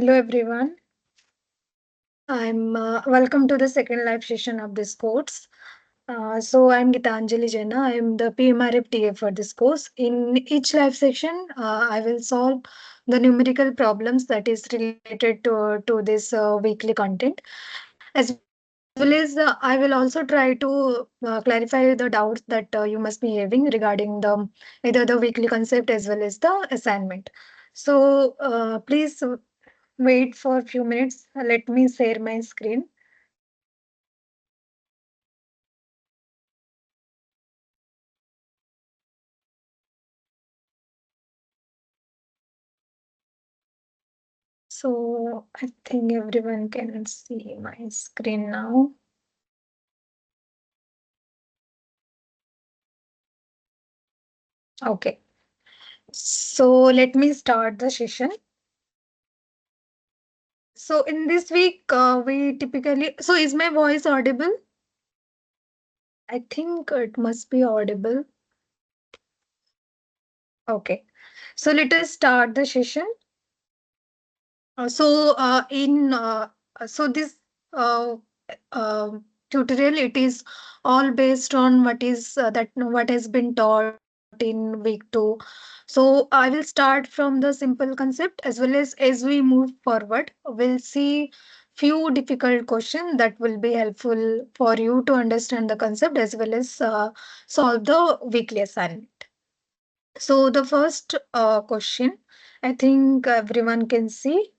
Hello everyone. I'm welcome to the second live session of this course. I'm Gitanjali Jaina. I'm the PMRF TA for this course. In each live section, I will solve the numerical problems that is related to this weekly content, as well as I will also try to clarify the doubts that you must be having regarding the either the weekly concept as well as the assignment. Please wait for a few minutes. Let me share my screen. So I think everyone can see my screen now. Okay. So let me start the session. So in this week, we typically. So is my voice audible? I think it must be audible. Okay. So let us start the session. In this uh, uh, tutorial, it is all based on what has been taught in week 2. So I will start from the simple concept, as we move forward, we'll see few difficult questions that will be helpful for you to understand the concept as well as solve the weekly assignment. So the first question, I think everyone can see.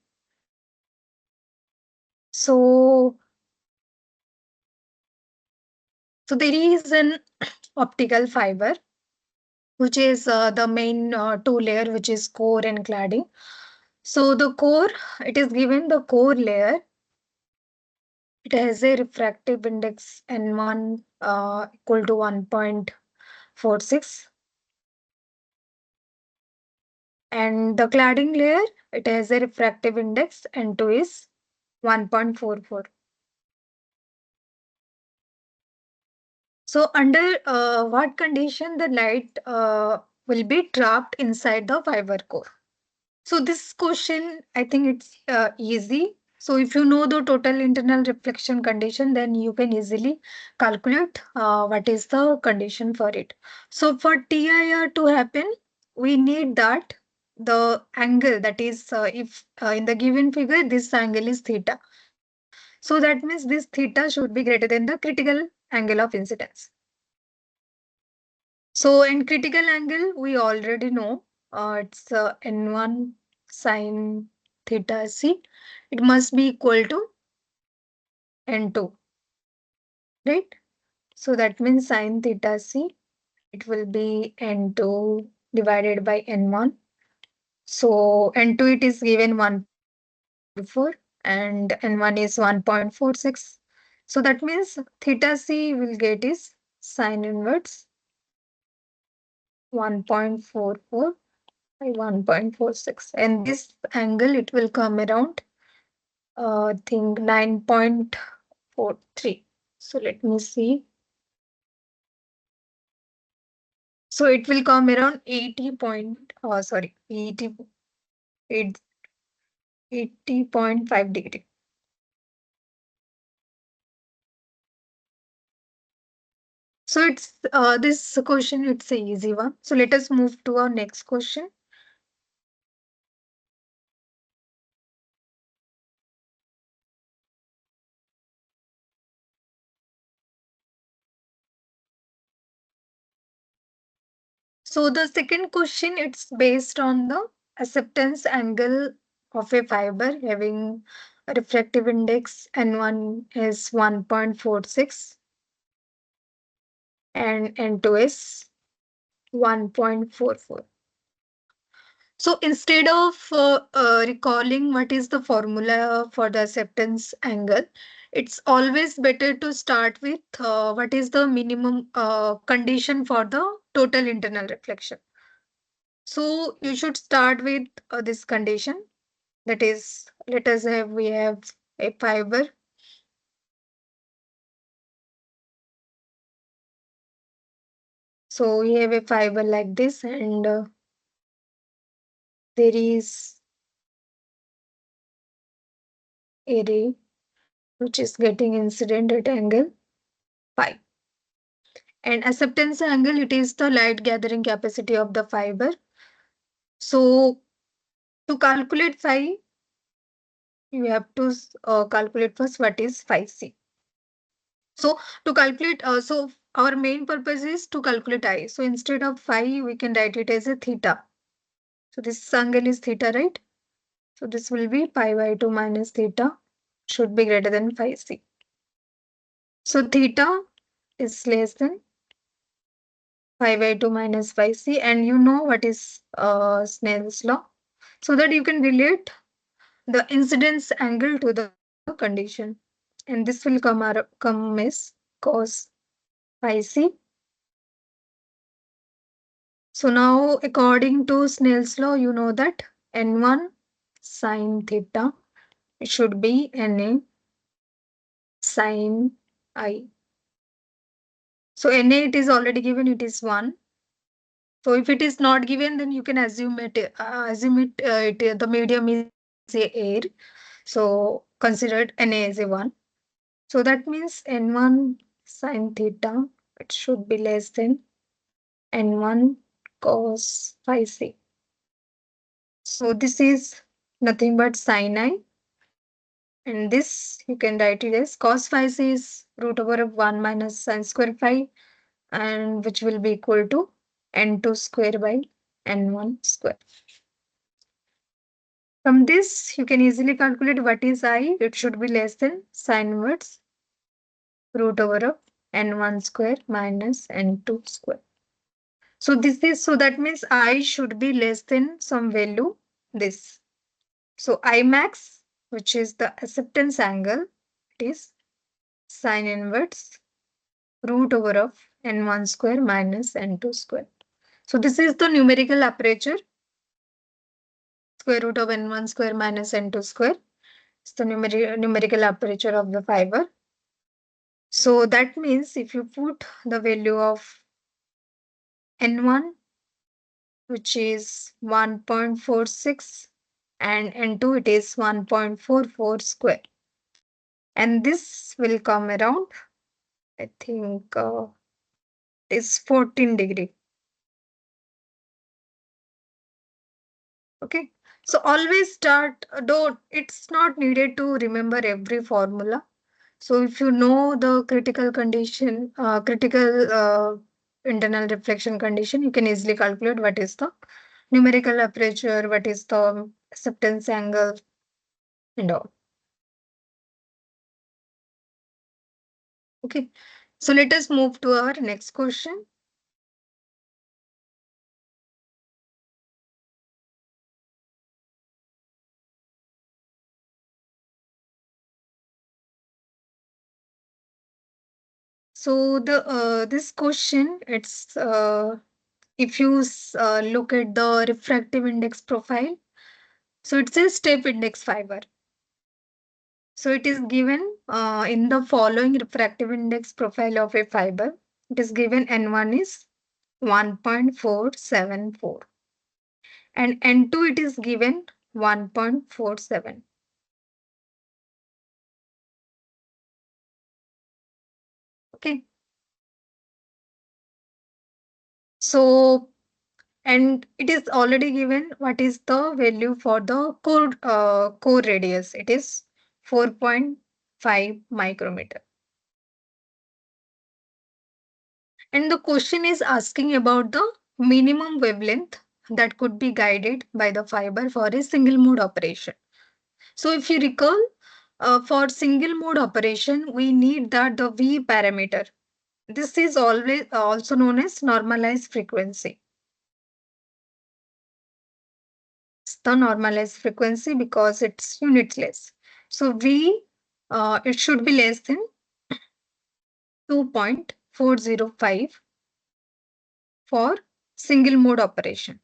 So, so there is an optical fiber, which is the main two layer, which is core and cladding. So the core, it is given the core layer. It has a refractive index N1 equal to 1.46, and the cladding layer, it has a refractive index N2 is 1.44. So under what condition the light will be trapped inside the fiber core? So this question, I think it's easy. So if you know the total internal reflection condition, then you can easily calculate what is the condition for it. So for TIR to happen, we need that the angle, that is if in the given figure, this angle is theta. So that means this theta should be greater than the critical angle of incidence. So in critical angle, we already know it's N1 sine theta C. It must be equal to N2, right? So that means sine theta C, it will be N2 divided by N1. So N2 it is given 1.44 and N1 is 1.46. So that means theta C will get is sine inverse 1.44 by 1.46, and this angle it will come around I think 9.43. So let me see. So it will come around 80.5 degree. So it's this question, it's a easy one. So let us move to our next question. So the second question, it's based on the acceptance angle of a fiber having a refractive index N1 is 1.46 and N2 is 1.44. So instead of recalling what is the formula for the acceptance angle, it's always better to start with what is the minimum condition for the total internal reflection. So you should start with this condition. That is, let us have, we have a fiber. So we have a fiber like this, and there is area which is getting incident at angle phi. And acceptance angle, it is the light gathering capacity of the fiber. So to calculate phi, you have to calculate first what is phi c. So to calculate, so our main purpose is to calculate I. So instead of phi, we can write it as a theta. So this angle is theta, right? So this will be pi by 2 minus theta should be greater than phi c. So theta is less than pi by 2 minus phi c, and you know what is Snell's law. So that you can relate the incidence angle to the condition. And this will come as cos phi c. So now according to Snell's law, you know that n1 sine theta, it should be na sine I. So Na it is already given, it is 1. So if it is not given, then you can the medium is a air. So considered Na as a 1. So that means n1 sine theta, it should be less than n1 cos phi c. So this is nothing but sin I. And this you can write it as cos phi c is root over of 1 minus sin square phi, and which will be equal to n2 square by n1 square. From this, you can easily calculate what is I. It should be less than sine inverse root over of n1 square minus n2 square. So that means I should be less than some value this. So I max, which is the acceptance angle, it is sine inverse root over of n1 square minus n2 square. So this is the numerical aperture, square root of n1 square minus n2 square. It's the numerical aperture of the fiber. So that means if you put the value of n1, which is 1.46, and n2 it is 1.44 square. And this will come around, I think it is 14 degree. Okay. So always start, don't, it's not needed to remember every formula. So if you know the critical internal reflection condition, you can easily calculate what is the numerical aperture, what is the acceptance angle, and all. Okay. So let us move to our next question. So this question, it's if you look at the refractive index profile, so it's a step index fiber. So it is given in the following refractive index profile of a fiber. It is given N1 is 1.474 and N2 it is given 1.47. Okay. So, and it is already given what is the value for the core radius. It is 4.5 micrometer. And the question is asking about the minimum wavelength that could be guided by the fiber for a single mode operation. So if you recall, for single mode operation, we need that the V parameter. This is always also known as normalized frequency. It's the normalized frequency because it's unitless. So V, it should be less than 2.405 for single mode operation.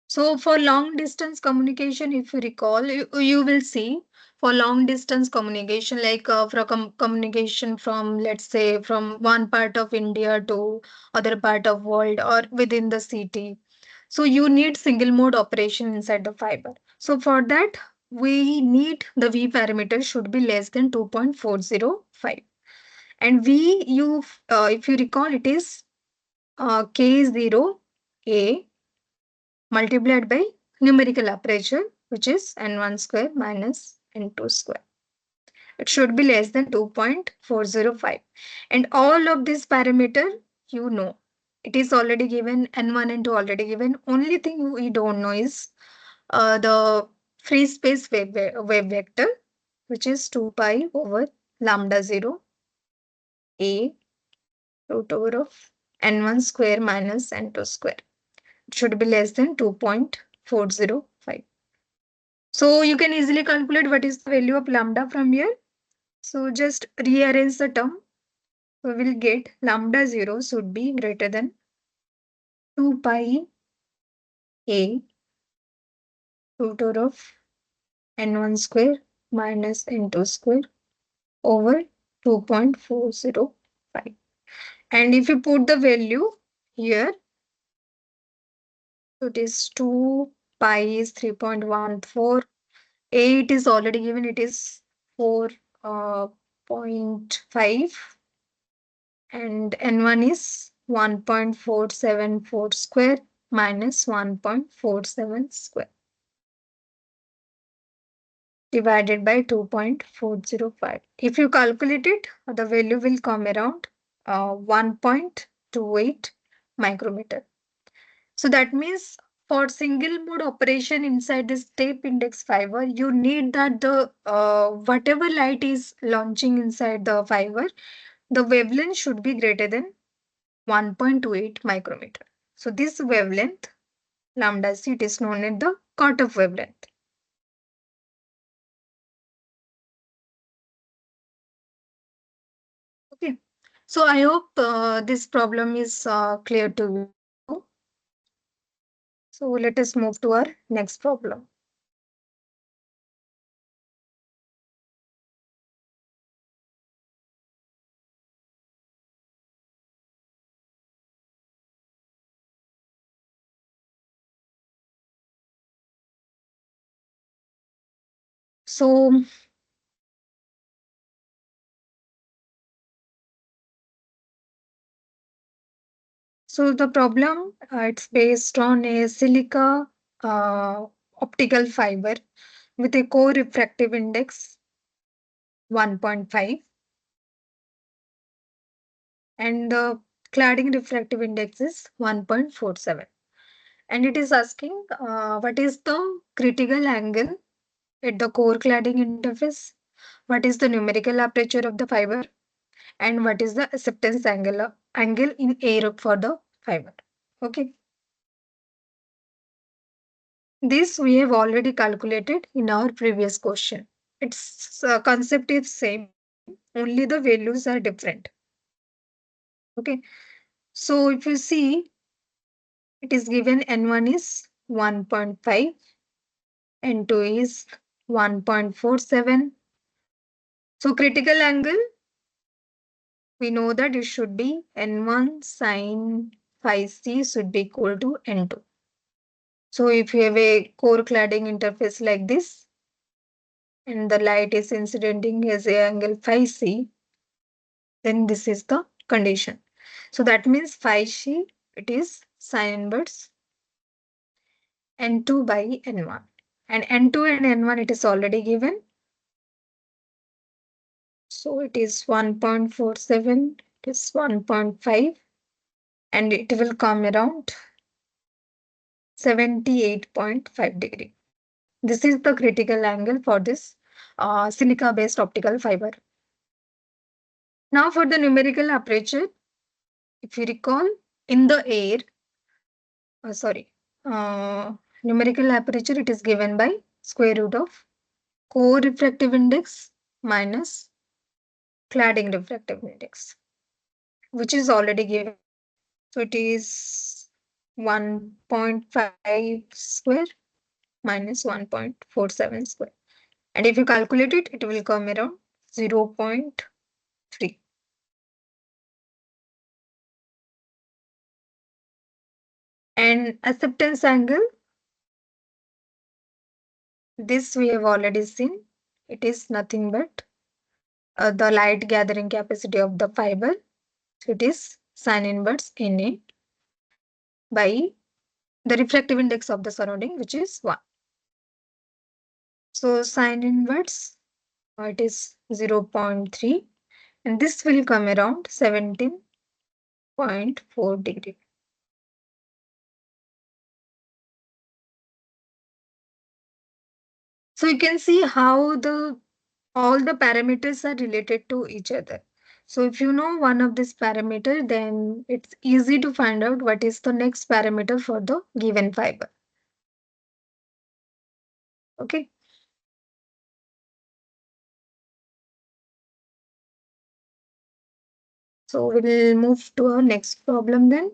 So for long distance communication, if you recall, you will see for long distance communication, like for communication from, let's say, from one part of India to other part of world or within the city. So you need single mode operation inside the fiber. So for that, we need the V parameter should be less than 2.405. And V, if you recall, it is K0A multiplied by numerical aperture, which is N1 square minus N2 square. It should be less than 2.405. And all of this parameter, you know, it is already given, N1 and 2 already given. Only thing we don't know is the free space wave vector, which is 2 pi over lambda 0 a root over of N1 square minus N2 square. It should be less than 2.405. So you can easily calculate what is the value of lambda from here. So just rearrange the term. We will get lambda 0 should be greater than 2 pi a root over of N1 square minus N2 square over 2.405. And if you put the value here, so it is 2 pi is 3.14. A it is already given, it is 4.5. And N1 is 1.474 square minus 1.47 square divided by 2.405. If you calculate it, the value will come around 1.28 micrometer. So that means for single mode operation inside this tape index fiber, you need that the whatever light is launching inside the fiber, the wavelength should be greater than 1.28 micrometer. So this wavelength, lambda c, it is known as the cutoff wavelength. Okay. So I hope this problem is clear to you. So let us move to our next problem. So the problem, it's based on a silica optical fiber with a core refractive index 1.5 and the cladding refractive index is 1.47. And it is asking what is the critical angle at the core cladding interface, what is the numerical aperture of the fiber, and what is the acceptance angle in air for the fiber. Okay. This we have already calculated in our previous question. Its concept is same, only the values are different. Okay. So if you see, it is given N1 is 1.5, N2 is 1.47. So critical angle, we know that it should be N1 sine phi c should be equal to N2. So if you have a core cladding interface like this, and the light is incidenting as a angle phi c, then this is the condition. So that means phi c, it is sine inverse N2 by N1. And N2 and N1 it is already given. So it is 1.47, it is 1.5, and it will come around 78.5 degree. This is the critical angle for this silica based optical fiber. Now for the numerical aperture, if you recall, in the air, numerical aperture, it is given by square root of core refractive index minus cladding refractive index, which is already given. So it is 1.5 square minus 1.47 square. And if you calculate it, it will come around 0.3. And acceptance angle, this we have already seen. It is nothing but the light gathering capacity of the fiber. So it is sin inverse Na by the refractive index of the surrounding, which is 1. So sin inverse, it is 0.3, and this will come around 17.4 degree. So you can see how all the parameters are related to each other. So if you know one of this parameter, then it's easy to find out what is the next parameter for the given fiber. Okay. So we'll move to our next problem then.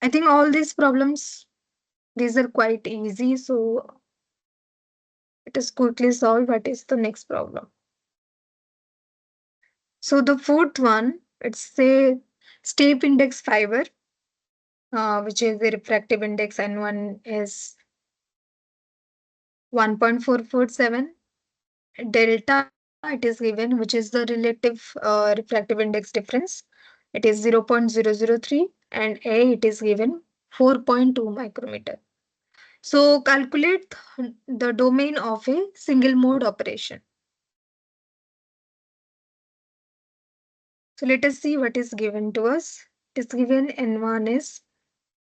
I think all these problems, these are quite easy. So it is quickly solved. What is the next problem? So the fourth one, it's a step index fiber, which is the refractive index, and one is 1.447. Delta, it is given, which is the relative refractive index difference. It is 0.003, and A, it is given 4.2 micrometer. So calculate the domain of a single mode operation. So let us see what is given to us. It is given N1 is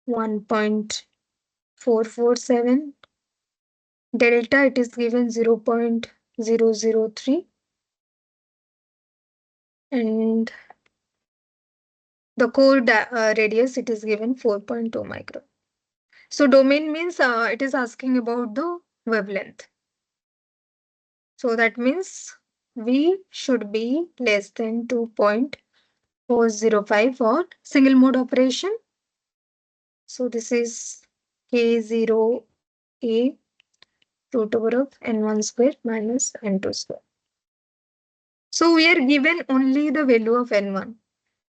1.447. Delta, it is given 0.003. And the core radius, it is given 4.2 micron. So domain means it is asking about the wavelength. So that means V should be less than 2.405 for single mode operation. So this is K0A root over of N1 square minus N2 square. So we are given only the value of N1.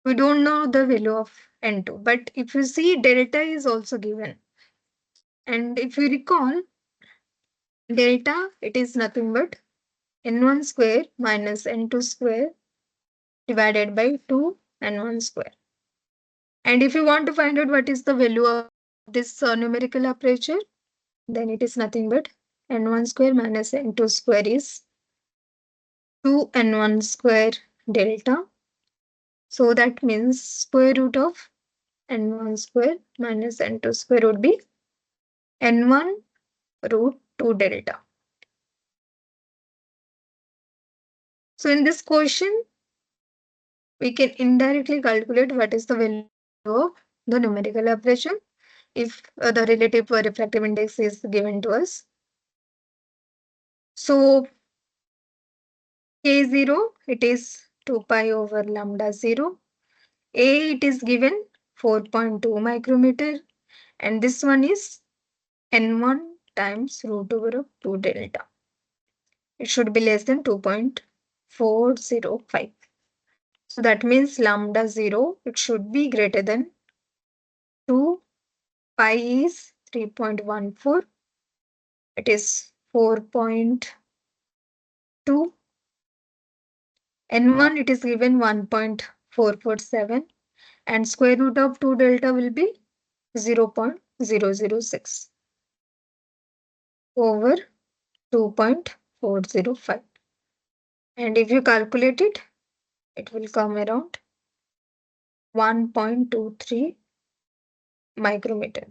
We don't know the value of N2. But if you see, delta is also given. And if you recall, delta, it is nothing but N1 square minus N2 square divided by 2 N1 square. And if you want to find out what is the value of this numerical aperture, then it is nothing but N1 square minus N2 square is 2 N1 square delta. So that means square root of N1 square minus N2 square would be N1 root 2 delta. So in this question, we can indirectly calculate what is the value of the numerical aperture if the relative refractive index is given to us. So K0, it is 2 pi over lambda 0. A, it is given 4.2 micrometer, and this one is N1 times root over of 2 delta. It should be less than 2.405. So that means lambda 0, it should be greater than 2. Pi is 3.14. It is 4.2. N1, it is given 1.447. And square root of 2 delta will be 0.006 over 2.405. And if you calculate it, it will come around 1.23 micrometer.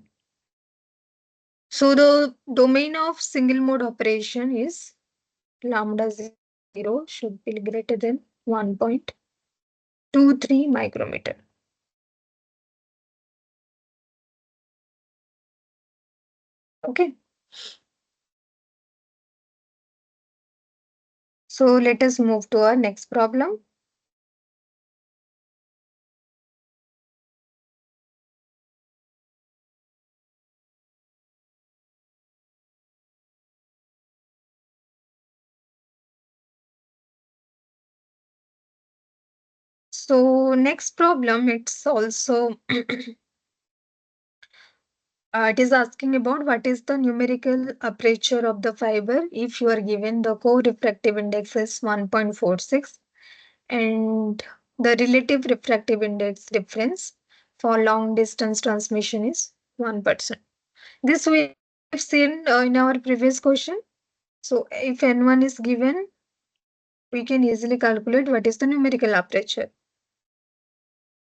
So the domain of single mode operation is lambda 0 should be greater than 1.23 micrometer. Okay. So let us move to our next problem. So next problem, it's also It is asking about what is the numerical aperture of the fiber if you are given the co-refractive index is 1.46 and the relative refractive index difference for long distance transmission is 1%. This we have seen in our previous question. So if N1 is given, we can easily calculate what is the numerical aperture,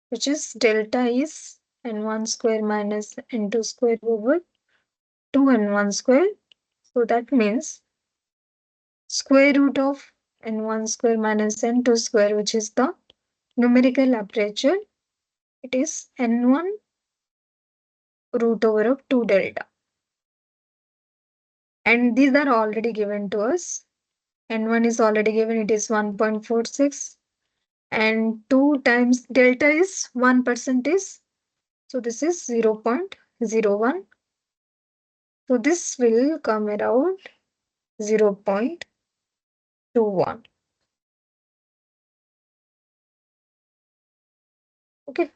which is delta is N1 square minus N2 square over 2N1 square. So that means square root of N1 square minus N2 square, which is the numerical aperture. It is N1 root over of 2 delta. And these are already given to us. N1 is already given, it is 1.46 and 2 times delta is 1% is, so this is 0.01. So this will come around 0.21. Okay.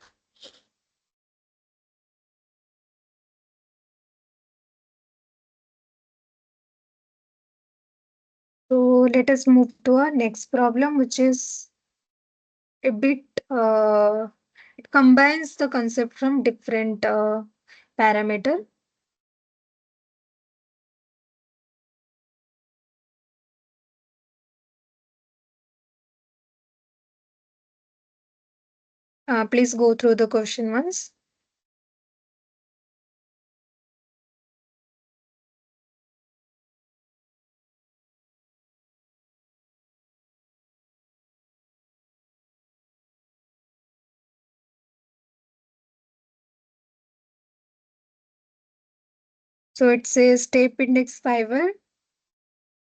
So let us move to our next problem, which is a bit, it combines the concept from different parameter. Please go through the question once. So it says tape index fiber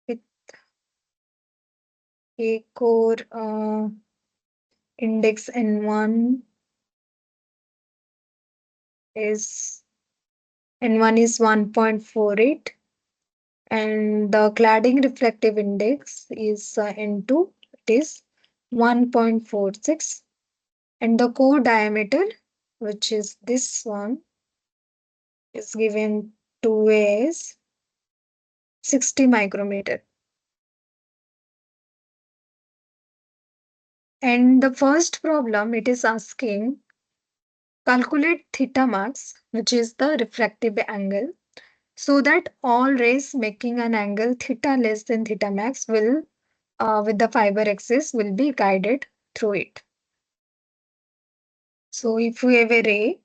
with a core index N1 is N1 is 1.48 and the cladding reflective index is N2, it is 1.46 and the core diameter, which is this one, is given to as 60 micrometer. And the first problem, it is asking calculate theta max, which is the refractive angle, so that all rays making an angle theta less than theta max will, with the fiber axis, will be guided through it. So if we have a ray,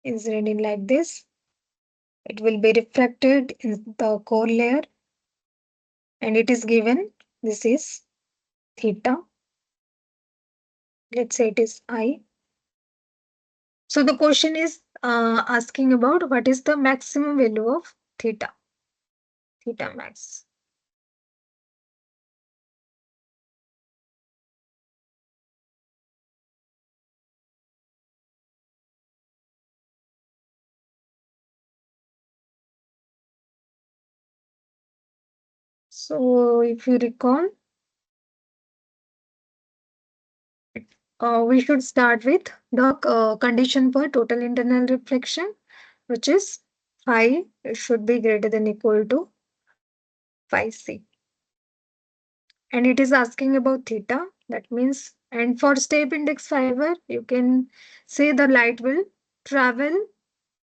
is reading like this, it will be refracted in the core layer and it is given, this is theta. Let's say it is I. So the question is asking about what is the maximum value of theta, theta max. So if you recall, we should start with the condition for total internal reflection, which is phi should be greater than equal to phi c. And it is asking about theta. That means, and for step index fiber, you can say the light will travel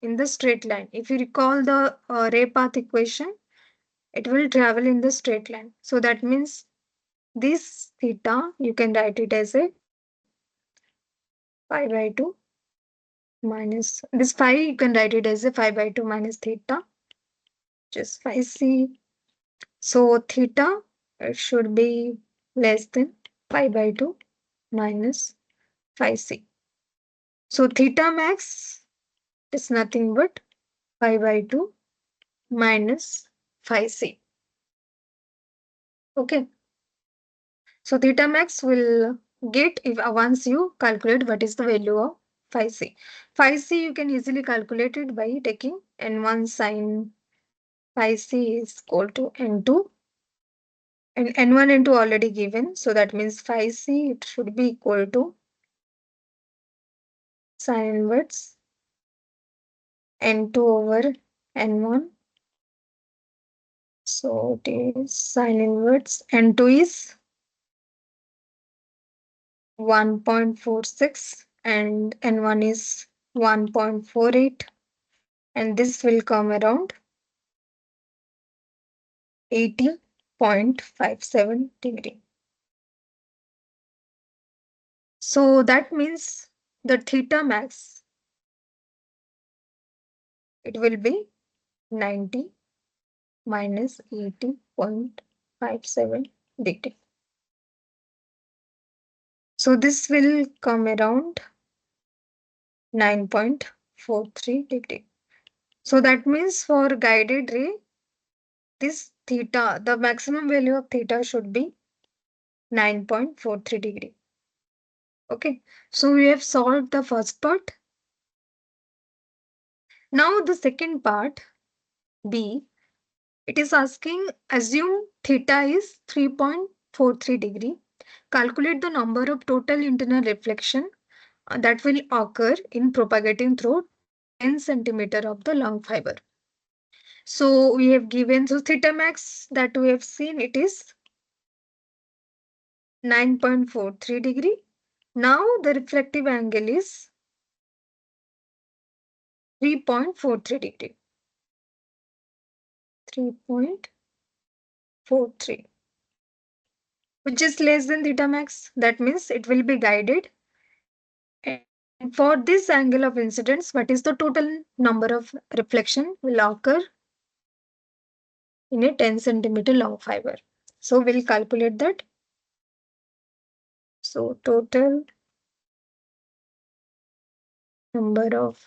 in the straight line. If you recall the ray path equation, it will travel in the straight line. So that means this theta, you can write it as a pi by 2 minus this phi, you can write it as a pi by 2 minus theta, which is phi c. So theta, it should be less than pi by 2 minus phi c. So theta max is nothing but pi by 2 minus phi c. Okay. So theta max will get if once you calculate what is the value of phi c. Phi c you can easily calculate it by taking n1 sine phi c is equal to n2 and n1 n2 already given. So that means phi c it should be equal to sine inverse N2 over N1. So it is sine inverse. N2 is 1.46 and N1 is 1.48, and this will come around 80.57 degree. So that means the theta max, it will be 90 minus 80.57 degree. So this will come around 9.43 degree. So that means for guided ray, this theta, the maximum value of theta should be 9.43 degree. Okay, so we have solved the first part. Now the second part, B, it is asking assume theta is 3.43 degree. Calculate the number of total internal reflection that will occur in propagating through 10 centimeter of the long fiber. So we have given, so theta max that we have seen, it is 9.43 degree. Now the reflective angle is 3.43 degree. 3.43, which is less than theta max. That means it will be guided. And for this angle of incidence, what is the total number of reflection will occur in a 10 centimeter long fiber? So we'll calculate that. So total number of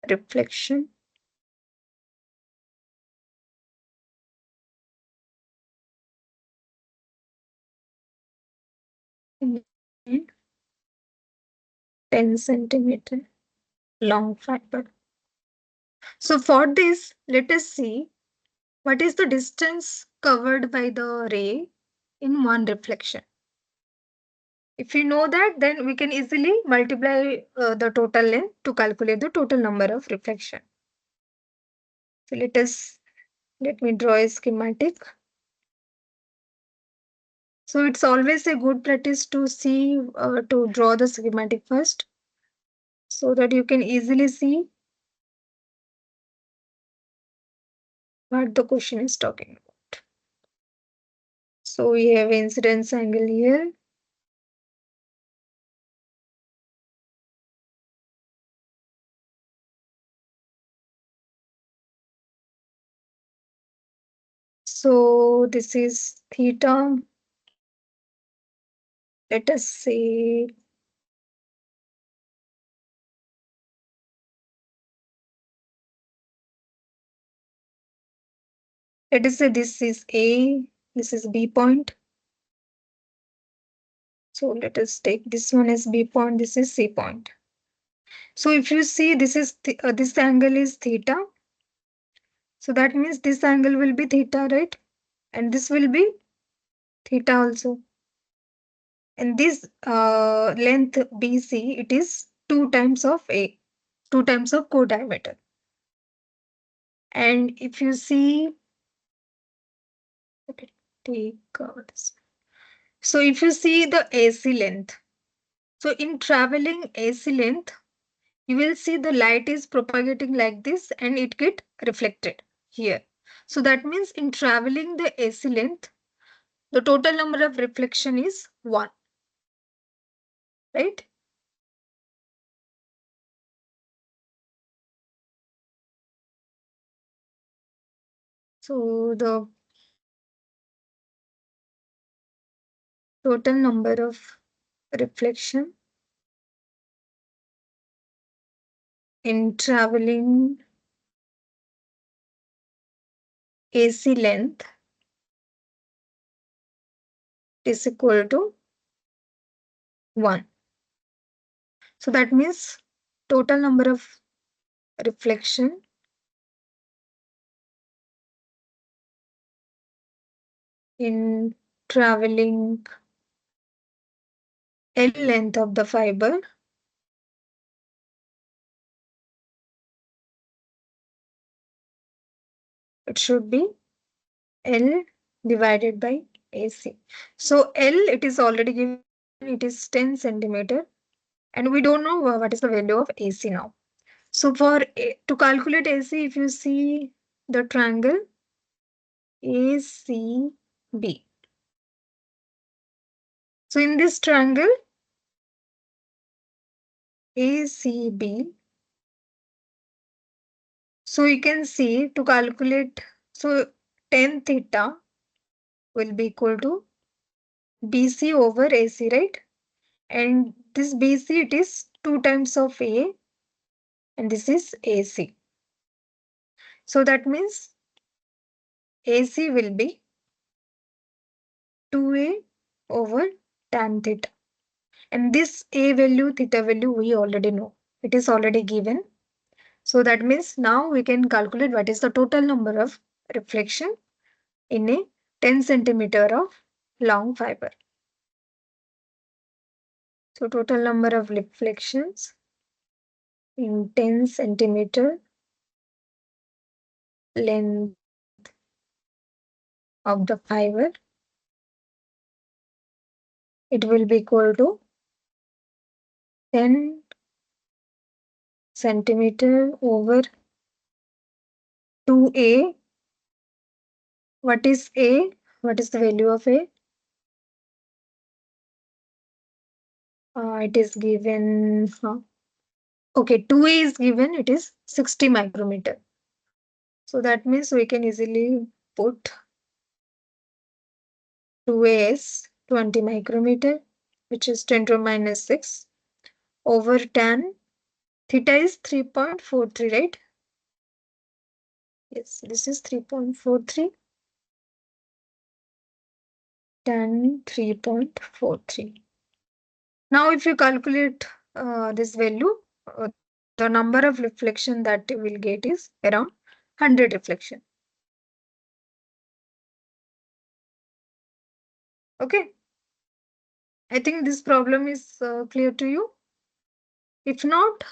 reflection in 10 centimeter long fiber. So for this, let us see what is the distance covered by the ray in one reflection. If you know that, then we can easily multiply the total length to calculate the total number of reflection. So let me draw a schematic. So it's always a good practice to see, to draw the schematic first, so that you can easily see what the question is talking about. So we have incidence angle here. So this is theta. Let us say this is A, this is B point. So let us take this one as B point, this is C point. So if you see this is this angle is theta. So that means this angle will be theta, right? And this will be theta also. And this length BC, it is 2 times of A, 2 times of co-diameter. And if you see, okay, take this. So if you see the AC length, so in traveling AC length, you will see the light is propagating like this and it get reflected here. So that means in traveling the AC length, the total number of reflection is 1, right? So the total number of reflection in traveling AC length is equal to 1. So that means total number of reflection in traveling L length of the fiber It should be L divided by AC. So L, it is already given, it is 10 centimeter, and we don't know what is the value of AC now. So to calculate AC, if you see the triangle ACB. So in this triangle ACB, so you can see to calculate, so tan theta will be equal to BC over AC, right? And this BC, it is 2 times of A, and this is AC. So that means AC will be 2A over tan theta. And this A value, theta value, we already know. It is already given. So that means now we can calculate what is the total number of reflection in a 10 centimeter of long fiber. So total number of reflections in 10 centimeter length of the fiber, it will be equal to 10 centimeter over 2A. What is A? What is the value of A? It is given, okay, 2A is given, it is 60 micrometer. So that means we can easily put 2A as 20 micrometer, which is 10 to minus 6 over tan. Theta is 3.43, right? Yes, this is 3.43. Tan 3.43. Now, if you calculate this value, the number of reflection that you will get is around 100 reflection. Okay. I think this problem is clear to you. If not,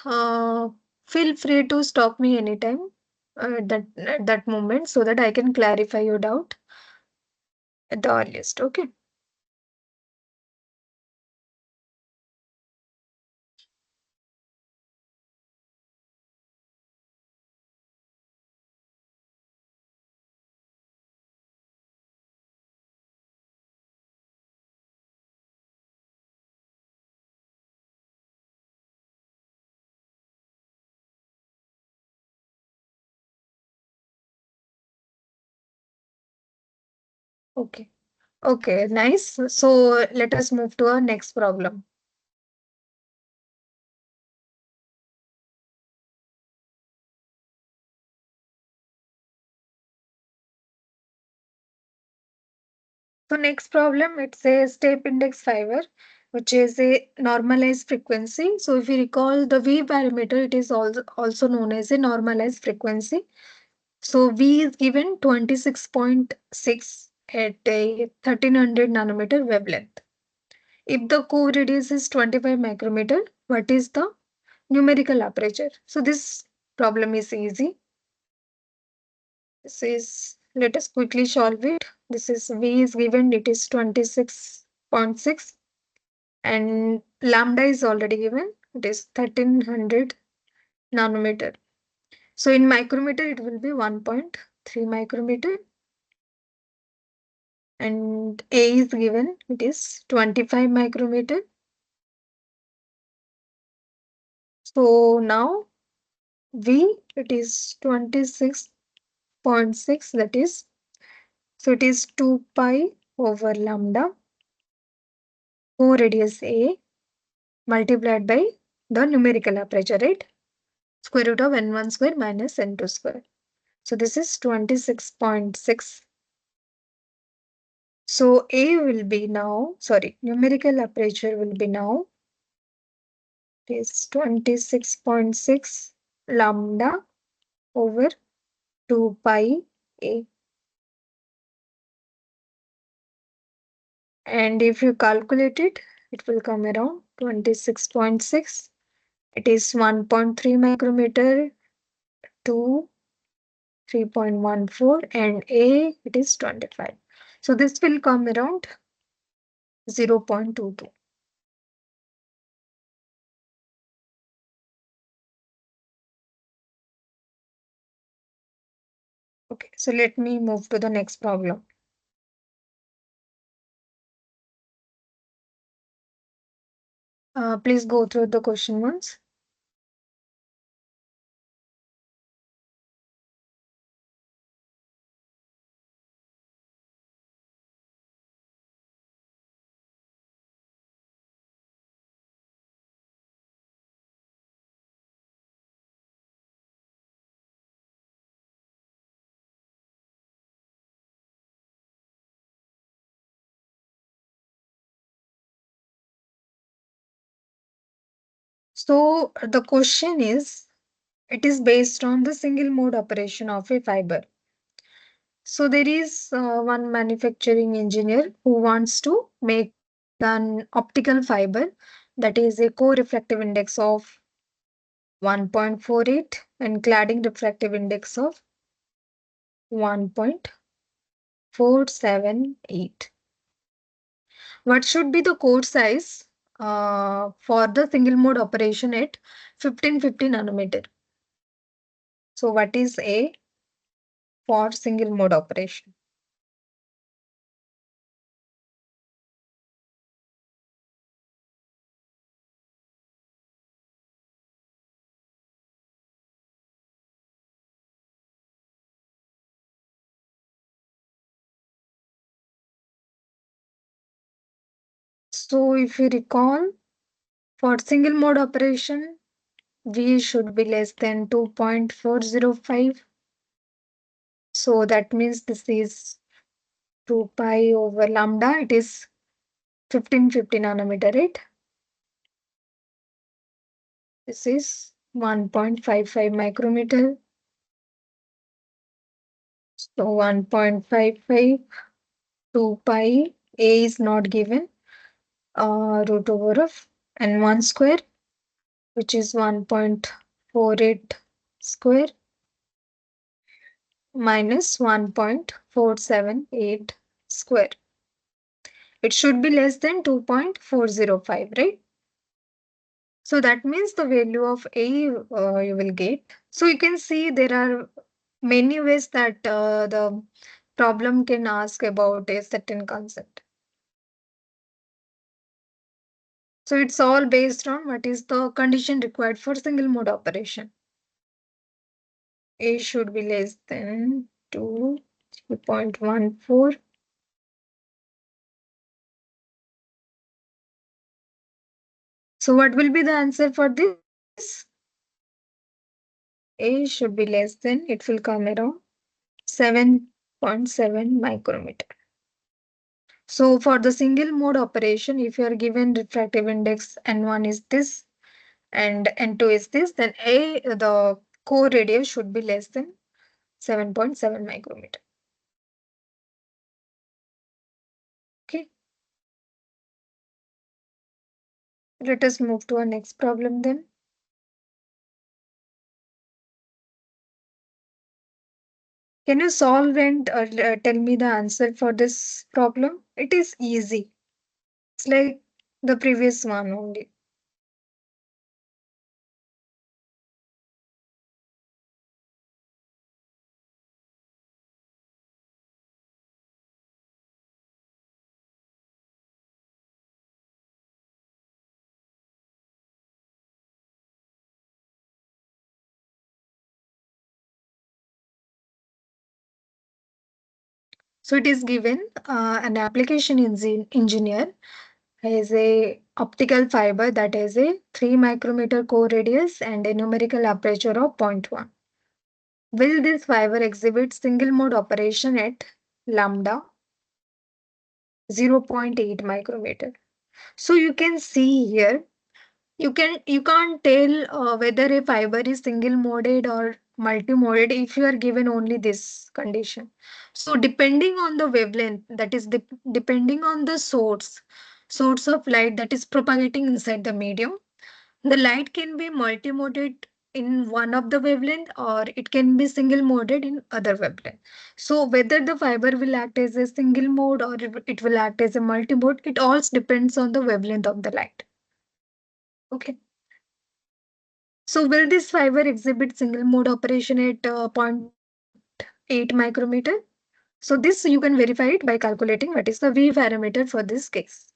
feel free to stop me anytime at that moment so that I can clarify your doubt at the earliest. Okay. Okay. Okay. Nice. So let us move to our next problem. So next problem, it's a step index fiber, which is a normalized frequency. So if you recall the V parameter, it is also known as a normalized frequency. So V is given 26.6 at a 1300 nanometer wavelength. If the core radius is 25 micrometer, what is the numerical aperture? So this problem is easy. This is, let us quickly solve it. This is V is given, it is 26.6, and lambda is already given, it is 1300 nanometer. So in micrometer, it will be 1.3 micrometer, and A is given, it is 25 micrometer. So now V, it is 26.6, that is, so it is 2 pi over lambda, co-radius A, multiplied by the numerical aperture, right? Square root of n1 square minus n2 square. So this is 26.6. So A will be now, sorry, numerical aperture will be now, it is 26.6 lambda over 2 pi A. And if you calculate it, it will come around 26.6. It is 1.3 micrometer to 3.14, and A, it is 25. So this will come around 0.22. Okay, so let me move to the next problem. Please go through the question once. So the question is, it is based on the single mode operation of a fiber. So there is one manufacturing engineer who wants to make an optical fiber that is a co-refractive index of 1.48 and cladding refractive index of 1.478. What should be the core size for the single mode operation at 1550 nanometer? So what is A for single mode operation? So if you recall, for single mode operation, V should be less than 2.405. So that means this is 2 pi over lambda. It is 1550 nanometer, right? This is 1.55 micrometer. So 1.55, 2 pi, A is not given, root over of and 1 square, which is 1.48 square minus 1.478 square. It should be less than 2.405, right? So that means the value of A you will get. So you can see there are many ways that the problem can ask about a certain concept. So it's all based on what is the condition required for single mode operation. A should be less than 2, 3.14. So what will be the answer for this? A should be less than, it will come around 7.7 micrometer. So for the single mode operation, if you are given refractive index N1 is this and N2 is this, then the core radius should be less than 7.7 micrometer. Okay. Let us move to our next problem then. Can you solve and tell me the answer for this problem? It is easy. It's like the previous one only. So it is given an application engineer has a optical fiber that has a 3 micrometer core radius and a numerical aperture of zero point 0.1. Will this fiber exhibit single mode operation at lambda 0.8 micrometer? So you can see here, you can't tell whether a fiber is single moded or multi-moded if you are given only this condition. So depending on the wavelength, that is depending on the source of light that is propagating inside the medium, the light can be multi-moded in one of the wavelength, or it can be single moded in other wavelength. So whether the fiber will act as a single mode or it will act as a multi mode, it all depends on the wavelength of the light. Okay. So will this fiber exhibit single mode operation at zero point 0.8 micrometer? So this you can verify it by calculating what is the V parameter for this case.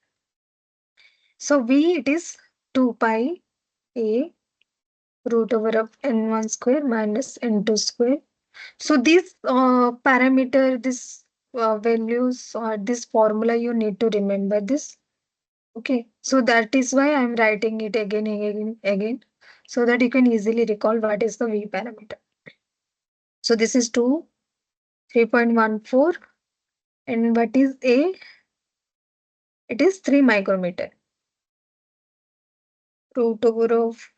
So V, it is 2 pi A root over of n1 square minus n2 square. So this parameter, this values or this formula, you need to remember this. Okay, so that is why I'm writing it again, so that you can easily recall what is the V parameter. So this is 2, 3.14, and what is A? It is 3 micrometer. Root over of,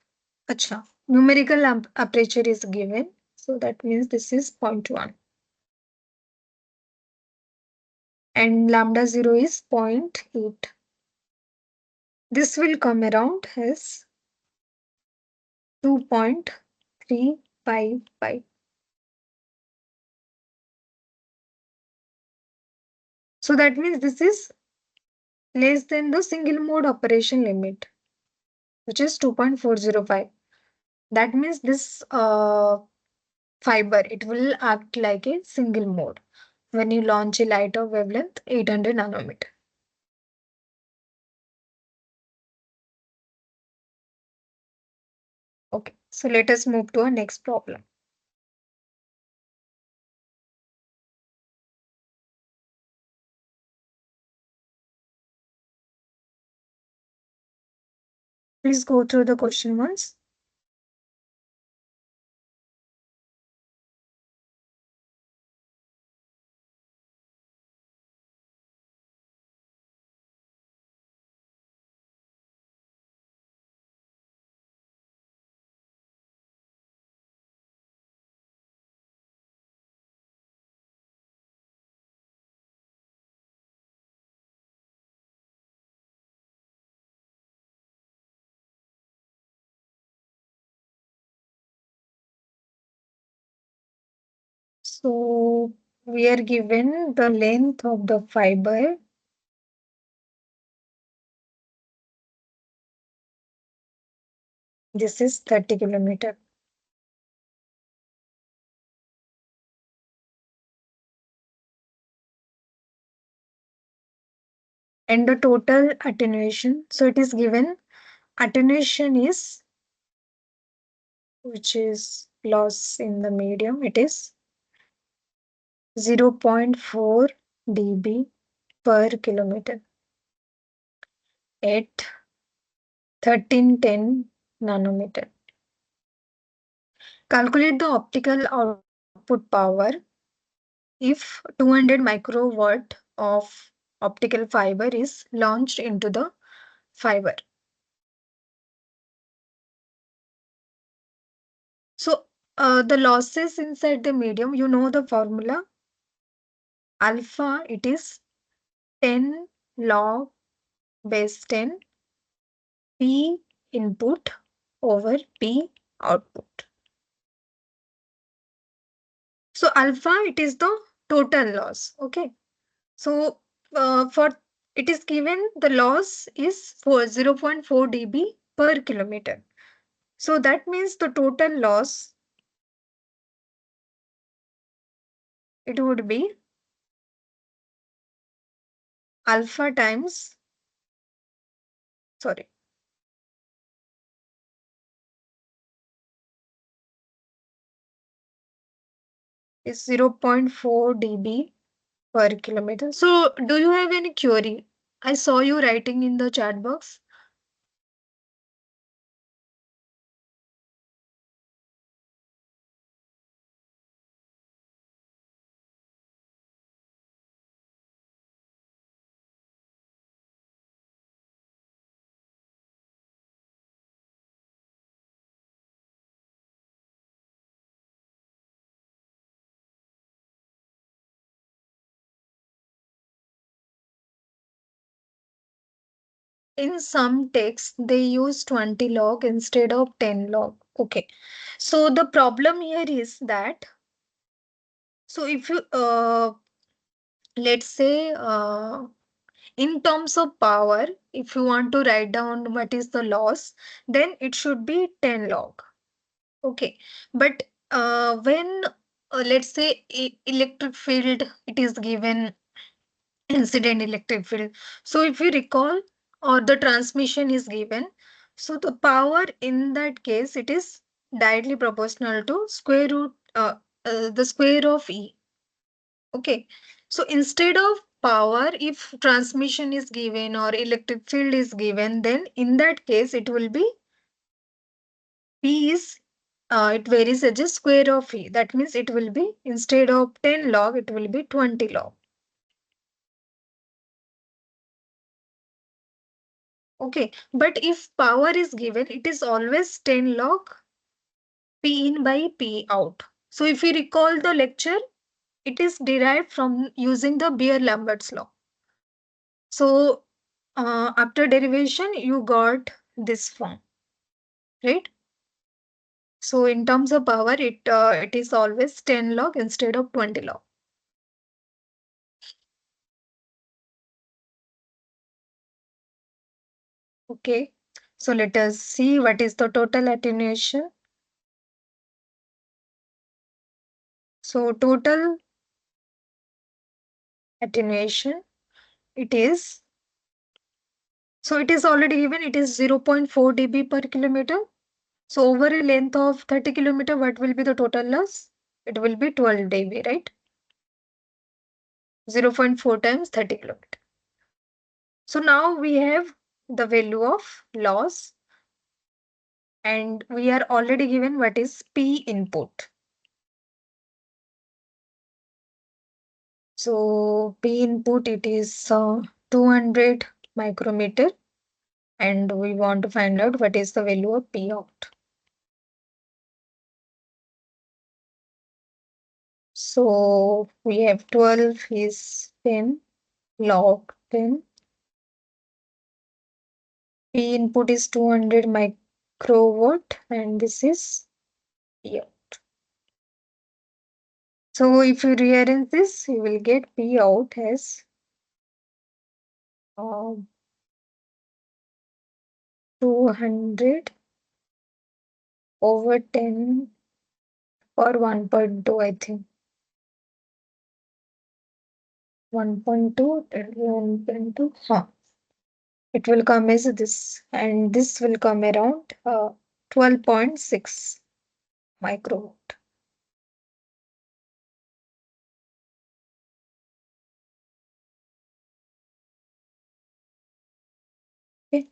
acha, numerical aperture is given. So that means this is 0.1. And lambda 0 is 0.8. This will come around as 2.355. So that means this is less than the single mode operation limit, which is 2.405. That means this fiber, it will act like a single mode when you launch a light of wavelength 800 nanometer. Okay, so let us move to our next problem. Please go through the question once. So we are given the length of the fiber. This is 30 kilometer. And the total attenuation. So it is given attenuation is, which is loss in the medium, it is 0.4 dB per kilometer at 1310 nanometer. Calculate the optical output power if 200 microwatt of optical fiber is launched into the fiber. So the losses inside the medium, you know the formula. Alpha, it is 10 log base 10 P input over P output. So alpha, it is the total loss. Okay. So for it is given the loss is for 0.4 dB per kilometer. So that means the total loss, it would be alpha times, sorry, is 0.4 dB per kilometer. So do you have any query? I saw you writing in the chat box. In some texts, they use 20 log instead of 10 log. Okay. So the problem here is that, so if you let's say in terms of power, if you want to write down what is the loss, then it should be 10 log. Okay. But when let's say electric field, it is given incident electric field. So if you recall, or the transmission is given, so the power in that case, it is directly proportional to square root the square of E. Okay. So instead of power, if transmission is given or electric field is given, then in that case it will be P is it varies as a square of E. That means it will be, instead of 10 log, it will be 20 log. Okay. But if power is given, it is always 10 log P in by P out. So if you recall the lecture, it is derived from using the Beer-Lambert's law. So after derivation, you got this form, right? So in terms of power, it is always 10 log instead of 20 log. Okay. So let us see what is the total attenuation. So total attenuation, it is, so it is already given, it is 0.4 dB per kilometer. So over a length of 30 kilometer, what will be the total loss? It will be 12 dB, right? 0.4 times 30 kilometer. So now we have the value of loss, and we are already given what is P input. So P input, it is 200 micrometer, and we want to find out what is the value of P out. So we have 12 is 10 log 10. P input is 200 microwatt, and this is P out. So if you rearrange this, you will get P out as uh, 200 over 10 or 1.2, I think. 1.2, 1.2. Huh. It will come as this, and this will come around 12.6 microwatt. Okay.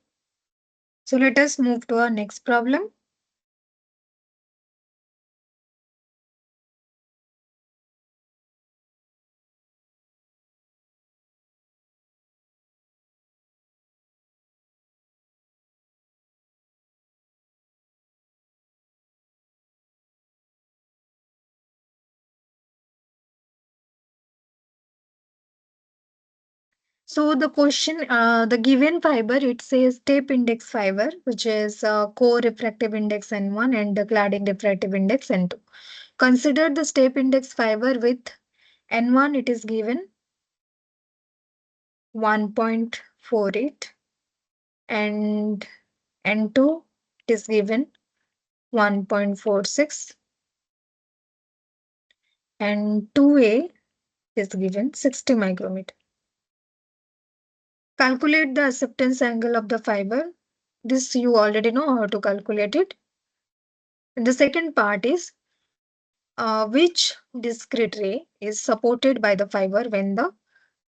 So let us move to our next problem. So the question, the given fiber, it says tape index fiber, which is core refractive index N1 and the cladding refractive index N2. Consider the step index fiber with N1, it is given 1.48, and N2, it is given 1.46, and 2A is given 60 micrometer. Calculate the acceptance angle of the fiber. This you already know how to calculate it. And the second part is which discrete ray is supported by the fiber when the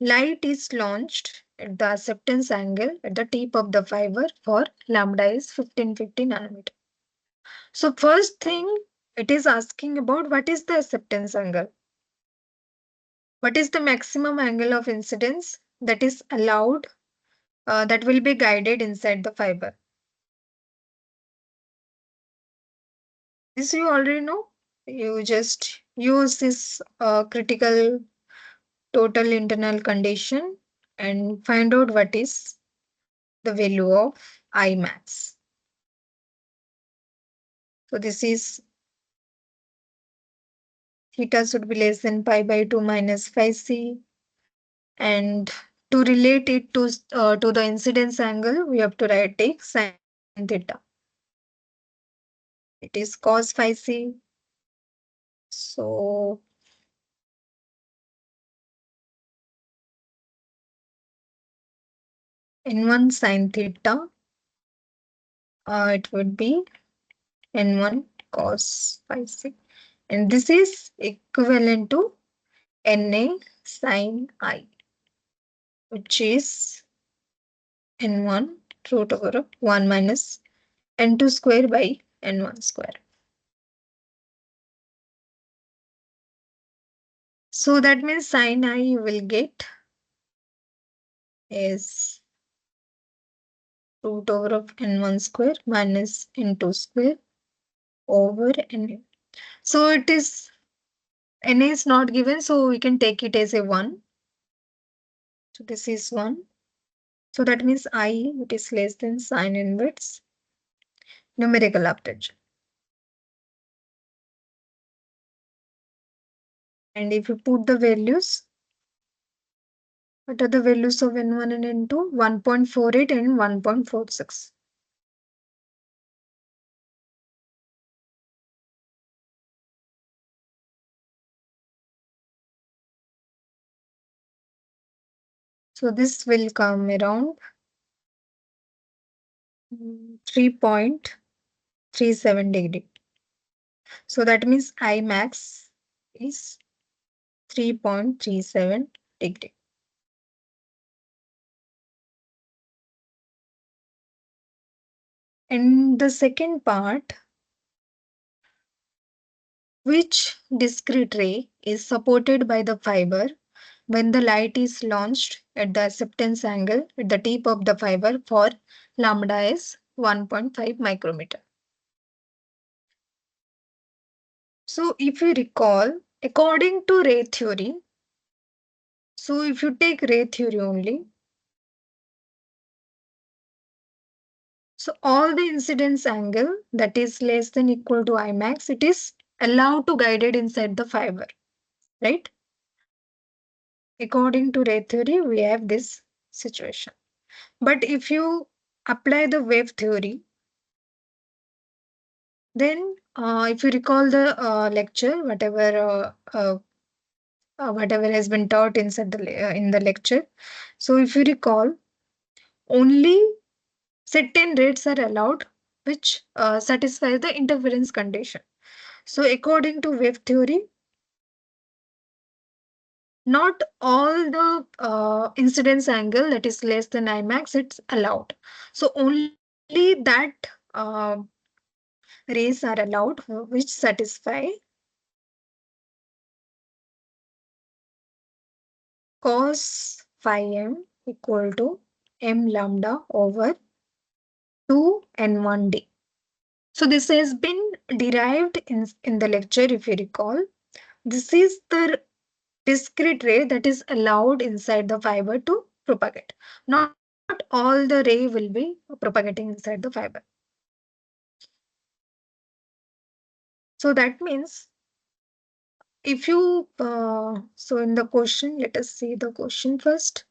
light is launched at the acceptance angle at the tip of the fiber for lambda is 1550 nanometer. So first thing, it is asking about what is the acceptance angle. What is the maximum angle of incidence that is allowed, that will be guided inside the fiber? This you already know. You just use this critical total internal condition and find out what is the value of I max. So this is theta should be less than pi by 2 minus phi c. And to relate it to the incidence angle, we have to write take sin theta. It is cos phi c. So n1 sin theta, it would be n1 cos phi c. And this is equivalent to na sin I, which is n1 root over 1 minus n2 square by n1 square. So that means sin I you will get is root over of n1 square minus n2 square over na. So it is na is not given, so we can take it as a 1. So this is 1. So that means I it is less than sin inverse numerical aperture. And if you put the values, what are the values of n1 and n2? 1.48 and 1.46. So this will come around 3.37 degree. So that means I max is 3.37 degree. And the second part, which discrete ray is supported by the fiber when the light is launched at the acceptance angle at the tip of the fiber for lambda is 1.5 micrometer. So if you recall, according to ray theory, so if you take ray theory only, so all the incidence angle that is less than equal to I max, it is allowed to guided inside the fiber, right? According to ray theory, we have this situation. But if you apply the wave theory, then if you recall the lecture, whatever has been taught inside in the lecture, so if you recall, only certain rates are allowed which satisfy the interference condition. So according to wave theory, not all the incidence angle that is less than I max it's allowed. So only that rays are allowed which satisfy cos phi m equal to m lambda over 2 n1d. So this has been derived in the lecture if you recall. This is the discrete ray that is allowed inside the fiber to propagate. Not all the ray will be propagating inside the fiber. So that means if you, so in the question, let us see the question first.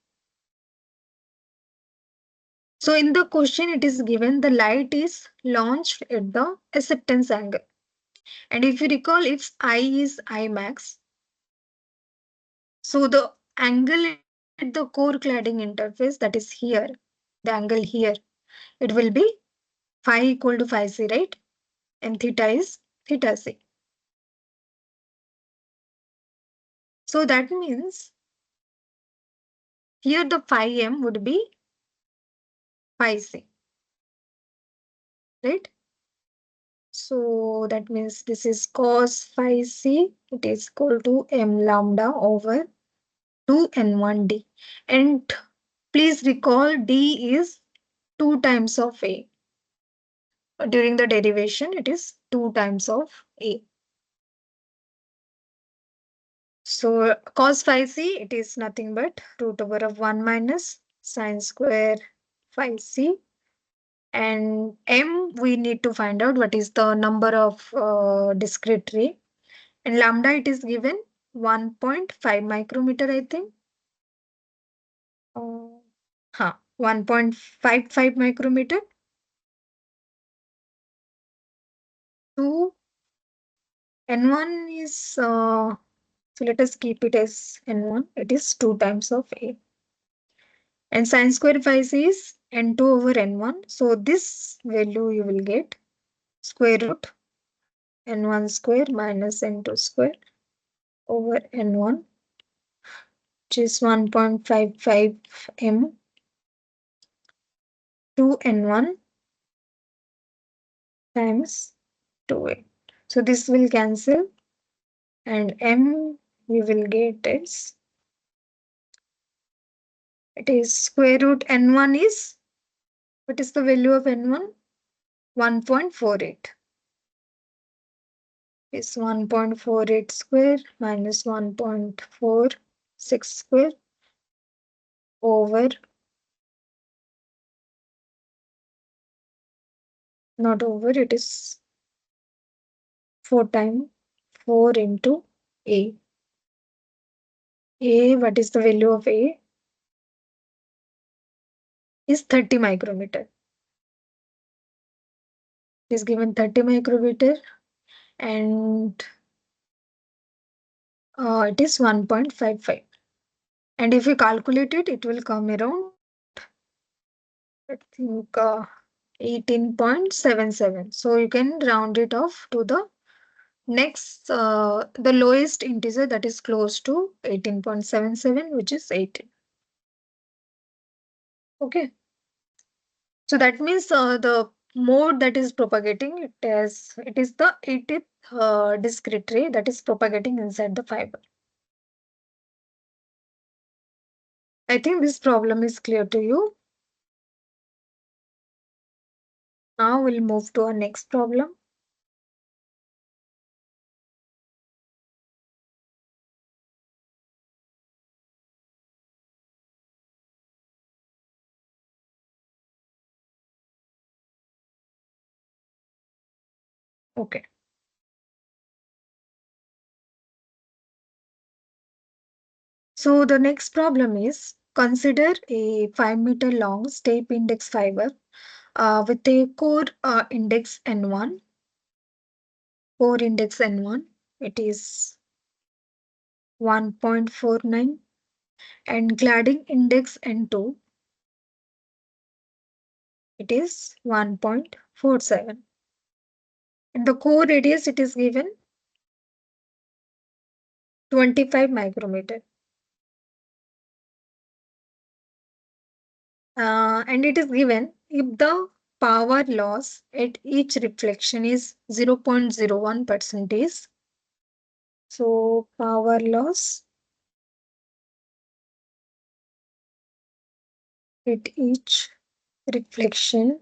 So in the question, it is given the light is launched at the acceptance angle. And if you recall, if I is I max, so the angle at the core cladding interface that is here, the angle here, it will be phi equal to phi c, right? And theta is theta c. So that means here the phi m would be phi c, right? So that means this is cos phi c, it is equal to m lambda over 2 n1d. And please recall d is 2 times of a. During the derivation, it is 2 times of a. So cos phi c, it is nothing but root over of 1 minus sine square phi c And m, we need to find out what is the number of discrete ray. And lambda, it is given 1.5 micrometer, I think. Uh, 1.55 micrometer to n1 is, so let us keep it as n1. It is 2 times of a. And sine square phi is n2 over n1. So this value you will get square root n1 square minus n2 square over n1, which is 1.55 m to n1 times 2a. So this will cancel, and m we will get is, it is square root n1 is, what is the value of n1? 1.48 is 1.48 square minus 1.46 square over, not over, it is 4 times 4 into a. A, what is the value of a? Is 30 micrometer. It is given 30 micrometer, and it is 1.55. And if you calculate it, it will come around, I think, 18.77. So you can round it off to the next, the lowest integer that is close to 18.77, which is 18. Okay. So that means the mode that is propagating, it is the 80th discrete ray that is propagating inside the fiber. I think this problem is clear to you. Now we'll move to our next problem. Okay. So the next problem is, consider a 5-meter long step index fiber with a core index N1. Core index N1, it is 1.49, and cladding index N2, it is 1.47. And the core radius, it is given 25 micrometer. And it is given if the power loss at each reflection is 0.01 percentage. So power loss at each reflection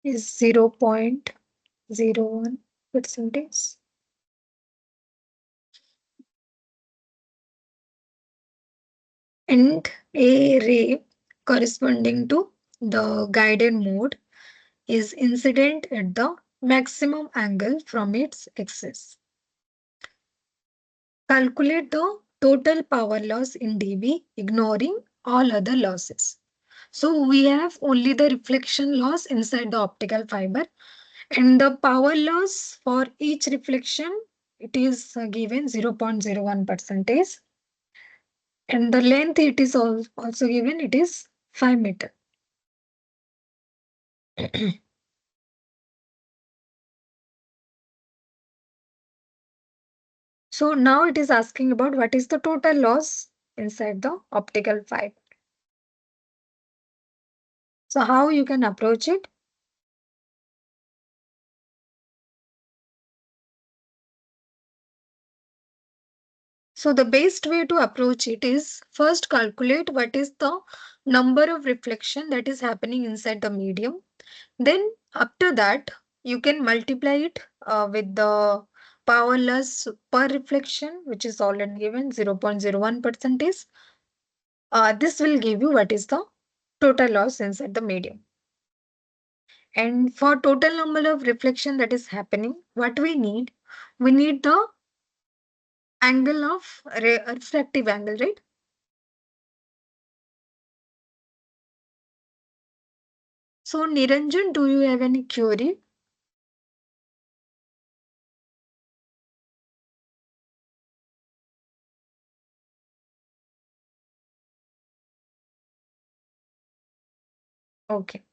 is 0.01 percentage. And a ray corresponding to the guided mode is incident at the maximum angle from its axis. Calculate the total power loss in dB, ignoring all other losses. So we have only the reflection loss inside the optical fiber, and the power loss for each reflection, it is given 0.01 percentage, and the length, it is also given, it is 5 meter. So now it is asking about what is the total loss inside the optical fiber. So how you can approach it? So the best way to approach it is, first calculate what is the number of reflection that is happening inside the medium. Then after that, you can multiply it with the power loss per reflection, which is already given 0.01 percentage. This will give you what is the total loss inside the medium. And for total number of reflection that is happening, what we need the angle of refractive angle, right? So Niranjan, do you have any query? Okay.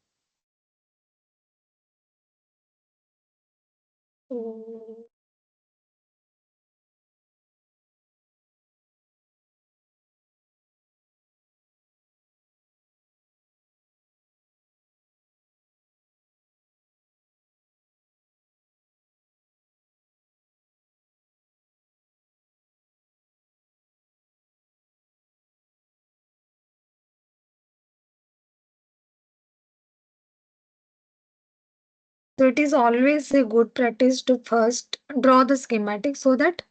So it is always a good practice to first draw the schematic so that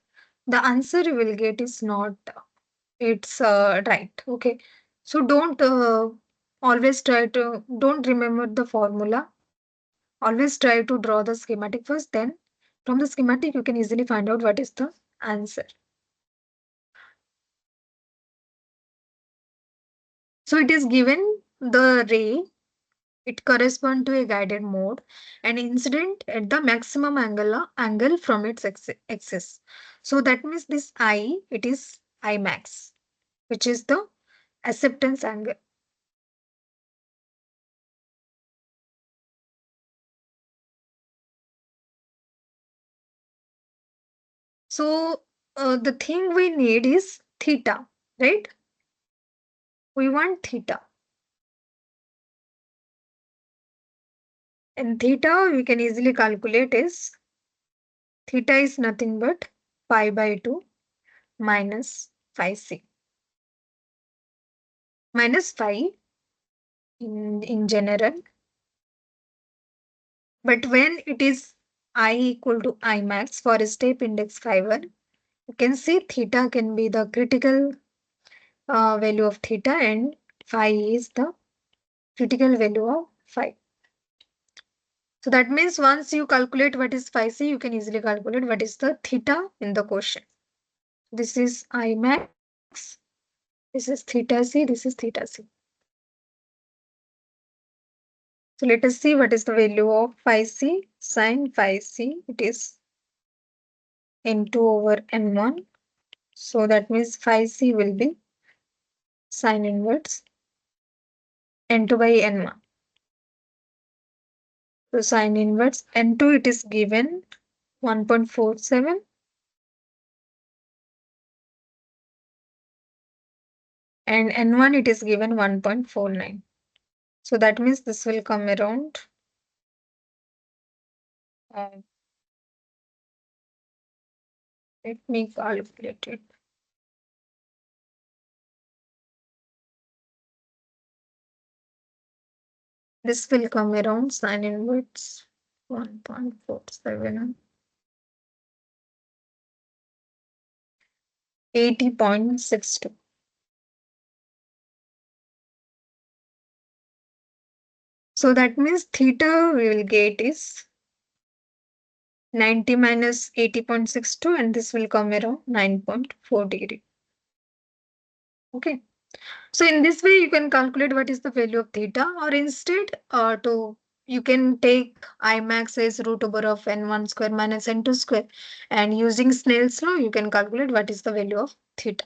the answer you will get is not it's right. Okay. So don't always try to don't remember the formula. Always try to draw the schematic first. Then from the schematic you can easily find out what is the answer. So it is given the ray, it corresponds to a guided mode and incident at the maximum angle from its axis. So that means this I, it is I max, which is the acceptance angle. So the thing we need is theta, right? We want theta. And theta we can easily calculate is theta is nothing but pi by 2 minus phi c minus phi in general. But when it is I equal to I max for a step index fiber, you can see theta can be the critical value of theta and phi is the critical value of phi. So that means once you calculate what is phi c, you can easily calculate what is the theta in the question. This is I max, this is theta c, this is theta c. So let us see what is the value of phi c. Sin phi c, it is n2 over n1. So that means phi c will be sin inverse n2 by n1. So sin inverse n2 it is given 1.47 and n1 it is given 1.49. So that means this will come around uh, let me calculate it. This will come around sin inverse 1.47 80.62. So that means theta we will get is 90 minus 80.62 and this will come around 9.4 degree. Okay. So in this way, you can calculate what is the value of theta, or instead, to you can take I max as root over of n1 square minus n2 square, and using Snell's law, you can calculate what is the value of theta.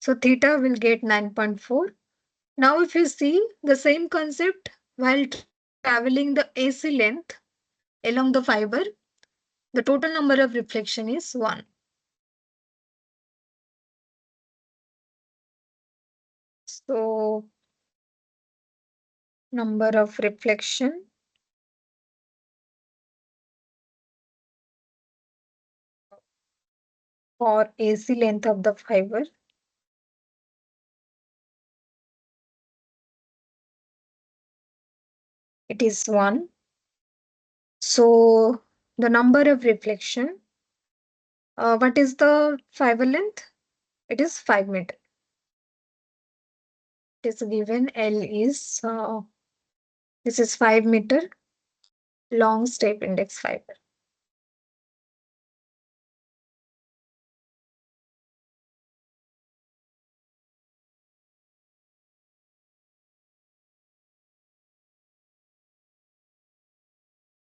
So theta will get 9.4. Now, if you see the same concept while traveling the AC length along the fiber, the total number of reflection is 1. So number of reflection for AC length of the fiber, it is 1. So the number of reflection, what is the fiber length? It is 5 meter. It is given L is this is 5 meter long step index fiber.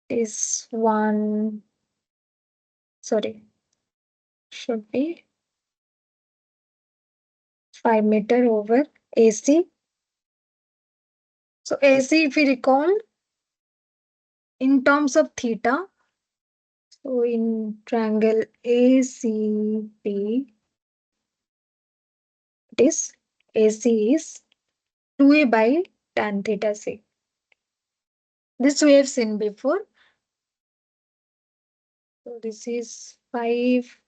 It is one, sorry, should be 5 meter over AC. So AC, if we recall, in terms of theta, so in triangle ACP, it is AC is 2A by tan theta C. This we have seen before. So this is 5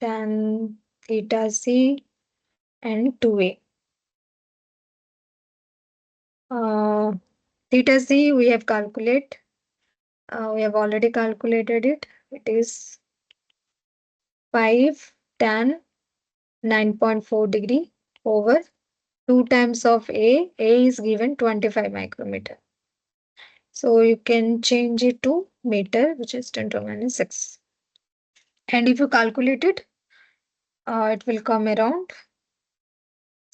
tan theta C and 2A. Uh, Theta C we have calculate. We have already calculated it. It is 5 tan 9.4 degree over 2 times of A. A is given 25 micrometer. So you can change it to meter, which is 10 to the minus 6. And if you calculate it, it will come around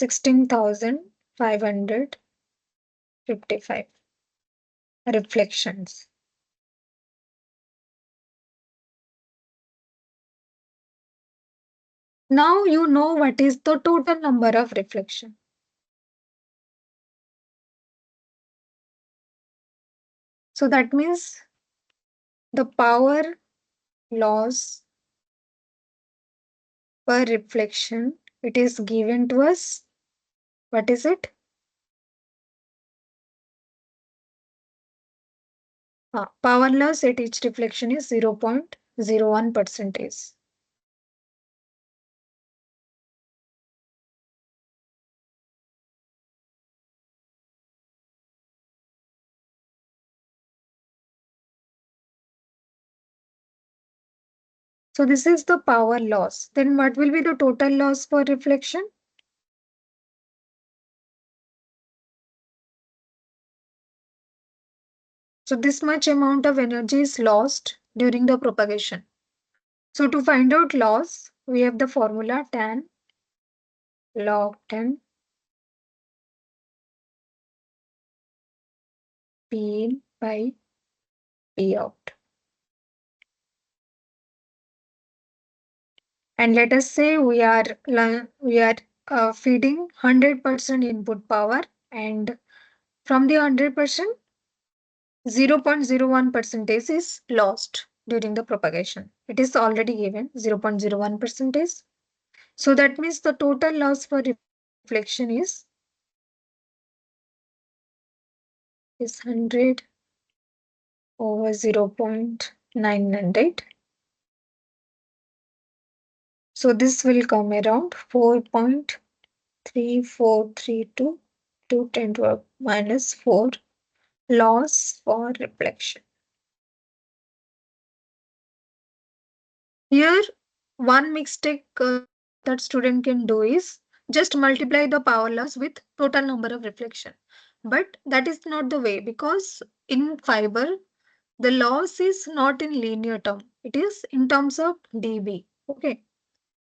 16,555 reflections. Now you know what is the total number of reflection. So that means the power loss per reflection, it is given to us. What is it? Power loss at each reflection is 0.01 percentage. So this is the power loss. Then what will be the total loss per reflection? So this much amount of energy is lost during the propagation. So to find out loss, we have the formula tan log 10 P in by P out. And let us say we are feeding 100% input power, and from the 100%, 0.01 percentage is lost during the propagation. It is already given 0.01 percentage. So that means the total loss for reflection is 100 over 0.998. So this will come around 4.3432 to 10 to the minus 4 loss for reflection. Here, one mistake that student can do is just multiply the power loss with total number of reflection. But that is not the way, because in fiber, the loss is not in linear term. It is in terms of dB. Okay.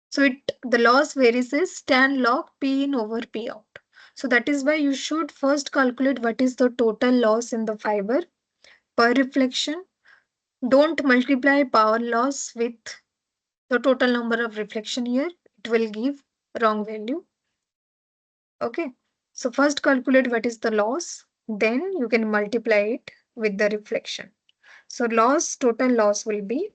So the loss varies as tan log P in over P out. So that is why you should first calculate what is the total loss in the fiber per reflection. Don't multiply power loss with the total number of reflection here. It will give wrong value. Okay. So first calculate what is the loss. Then you can multiply it with the reflection. So total loss will be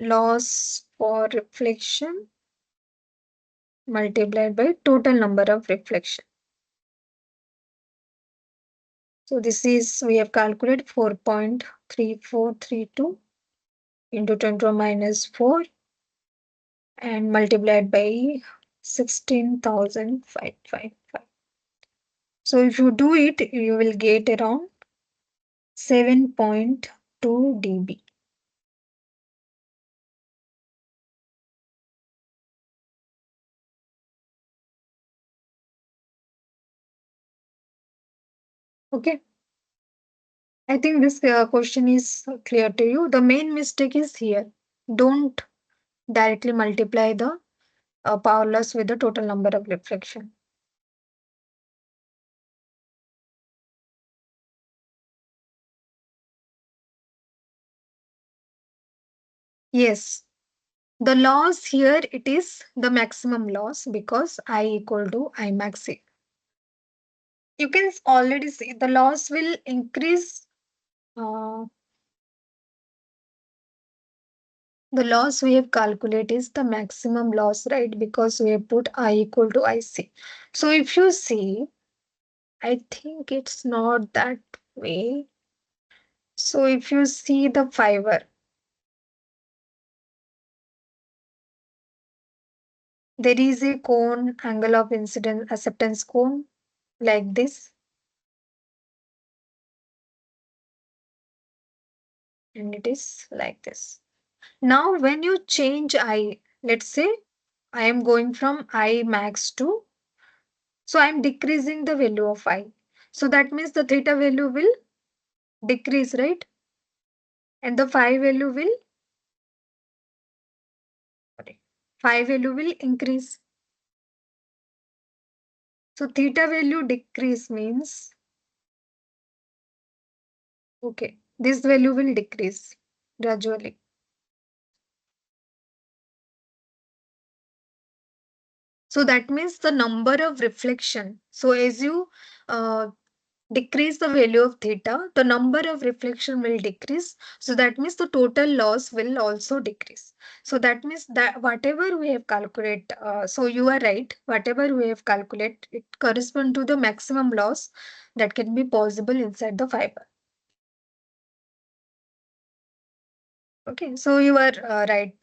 loss for reflection multiplied by total number of reflection. So this is, we have calculated 4.3432 into 10 to the minus 4 and multiplied by 16,555. So if you do it, you will get around 7.2 dB. Okay. I think this question is clear to you. The main mistake is here. Don't directly multiply the power loss with the total number of reflection. Yes, the loss here it is the maximum loss because I equal to I max C. You can already see the loss will increase. Uh, the loss we have calculated is the maximum loss, right? Because we have put I equal to IC. So if you see, I think it's not that way. So if you see the fiber, there is a cone angle of incidence acceptance cone like this, and it is like this. Now, when you change I, let's say I am going from I max to, so I'm decreasing the value of I. So that means the theta value will decrease, right? And the phi value will, sorry, phi value will increase. So theta value decrease means, okay, this value will decrease gradually. So that means the number of reflection. So as you uh, decrease the value of theta, the number of reflection will decrease. So that means the total loss will also decrease. So that means that whatever we have calculate, so you are right, whatever we have calculate, it correspond to the maximum loss that can be possible inside the fiber. Okay, so you are right.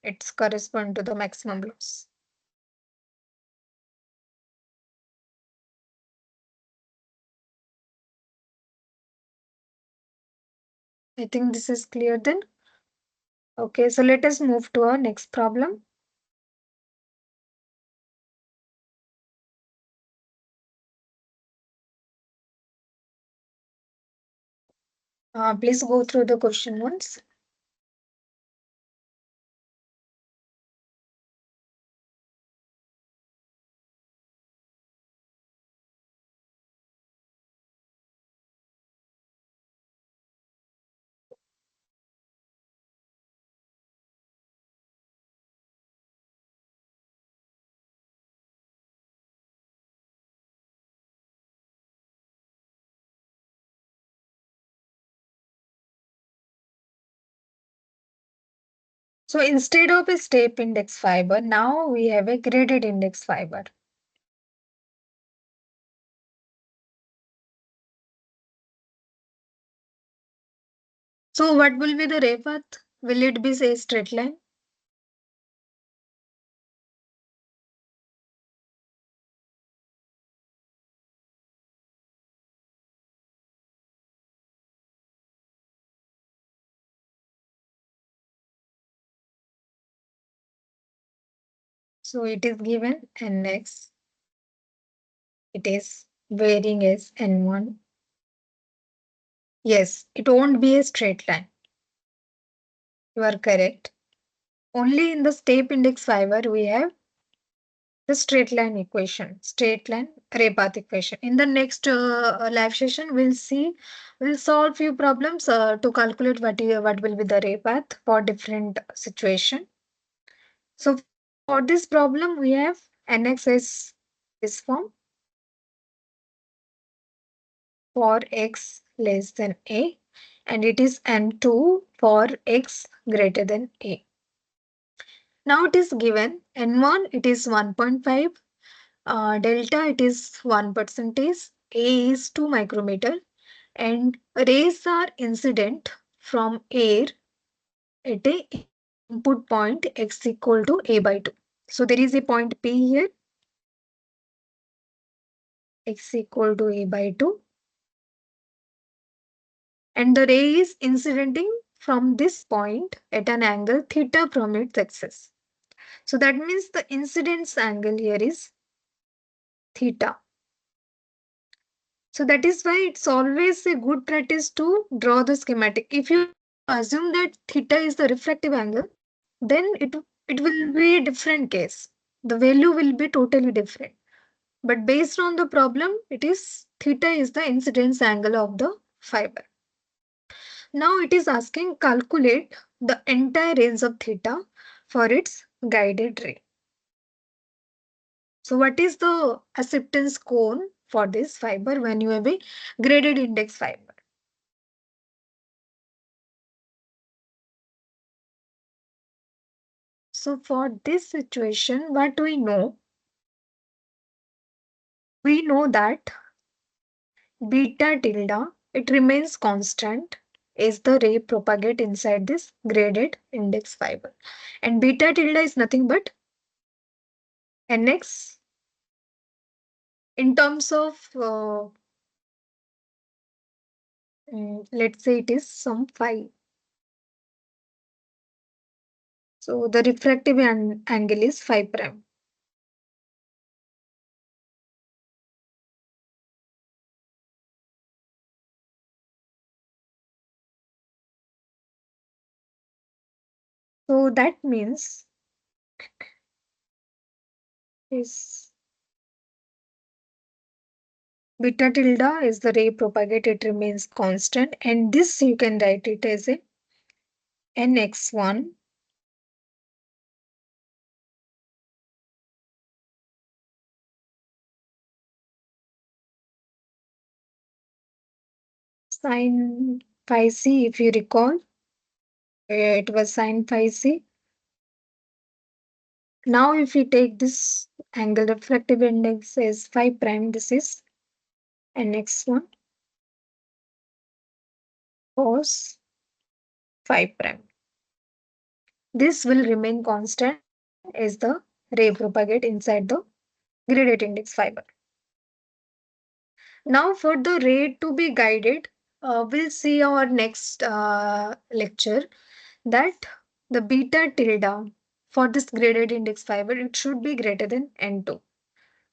It's correspond to the maximum loss. I think this is clear then. Okay, so let us move to our next problem. Please go through the question once. So instead of a step index fiber, now we have a graded index fiber. So what will be the ray path? Will it be say straight line? So it is given nx. It is varying as n1. Yes, it won't be a straight line. You are correct. Only in the step index fiber we have the straight line equation, straight line ray path equation. In the next live session, we'll solve few problems to calculate what will be the ray path for different situation. So for this problem, we have nx is this form for x less than a, and it is n2 for x greater than a. Now it is given n1 it is 1.5, delta it is 1 percentage, a is 2 micrometer, and rays are incident from air at a input point x equal to a by 2. So there is a point P here, x equal to a by 2, and the ray is incidenting from this point at an angle theta from its axis. So that means the incidence angle here is theta. So that is why it's always a good practice to draw the schematic. If you assume that theta is the refractive angle, then it will be a different case. The value will be totally different. But based on the problem, it is theta is the incidence angle of the fiber. Now it is asking calculate the entire range of theta for its guided ray. So what is the acceptance cone for this fiber when you have a graded index fiber? So for this situation, what we know that beta tilde, it remains constant as the ray propagate inside this graded index fiber. And beta tilde is nothing but nx in terms of, let's say it is some phi. So the refractive angle is phi prime. So that means is beta tilde is the ray propagate, it remains constant, and this you can write it as a nx1 sine phi c, if you recall, it was sine phi c. Now if we take this angle refractive index as phi prime, this is nx1 cos phi prime. This will remain constant as the ray propagate inside the gradient index fiber. Now for the ray to be guided, we'll see our next lecture that the beta tilde for this gradient index fiber, it should be greater than n2,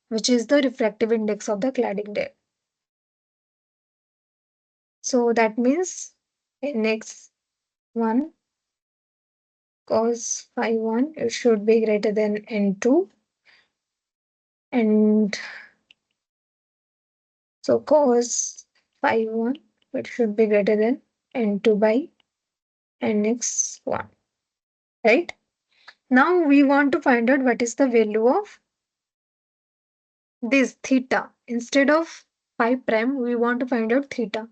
which is the refractive index of the cladding layer. So that means nx1 cos phi 1, it should be greater than n2, and so cos phi 1, it should be greater than n2 by nx1, right? Now we want to find out what is the value of this theta. Instead of phi prime, we want to find out theta.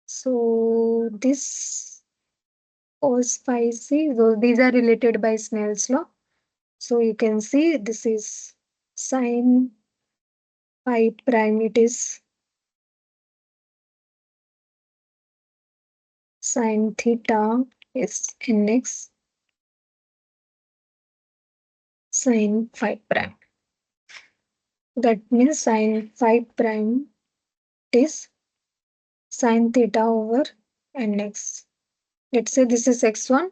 So this cos phi c, so these are related by Snell's law. So you can see this is sine phi prime, it is sine theta is nx sine phi prime. That means sine phi prime is sine theta over nx. Let's say this is x1.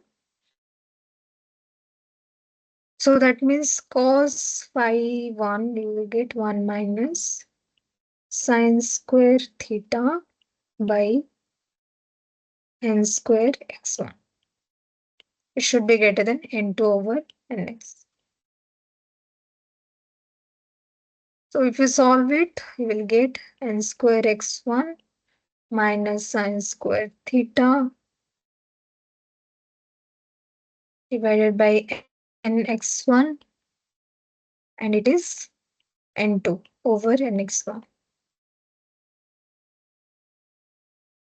So that means cos phi 1, you will get 1 minus sine square theta by n square x1. It should be greater than n2 over nx. So if you solve it, you will get n square x1 minus sine square theta divided by nx1, and it is n2 over nx1.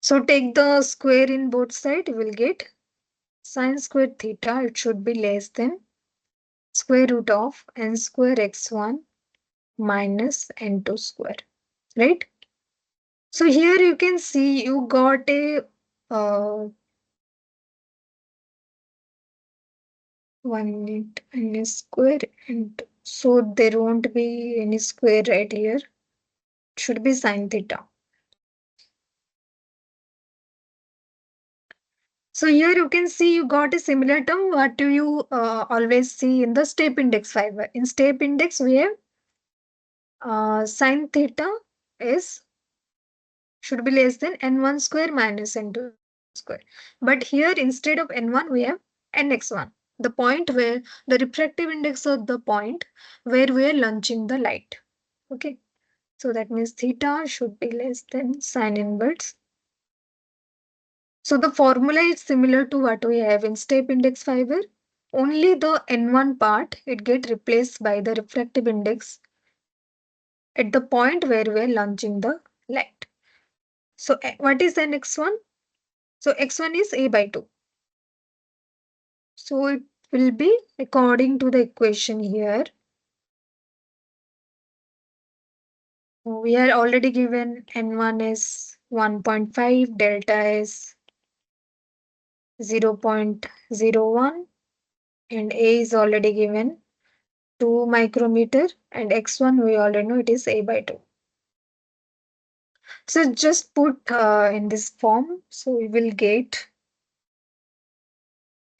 So take the square in both sides, you will get sine square theta, it should be less than square root of n square x1 minus n2 square, right? So here you can see you got a 1 n square, and so there won't be any square right here. It should be sine theta. So here you can see you got a similar term. What do you always see in the step index fiber? In step index, we have sine theta is should be less than n1 square minus n2 square. But here instead of n1 we have nx1, the point where the refractive index of the point where we are launching the light. Okay, so that means theta should be less than sine inverse. So the formula is similar to what we have in step index fiber. Only the n1 part it get replaced by the refractive index at the point where we are launching the light. So what is the next one? So x1 is a by 2. So it will be according to the equation here. We are already given n1 is 1.5, delta is 0.01, and a is already given 2 micrometer, and x1 we already know it is a by 2. So just put in this form. So we will get,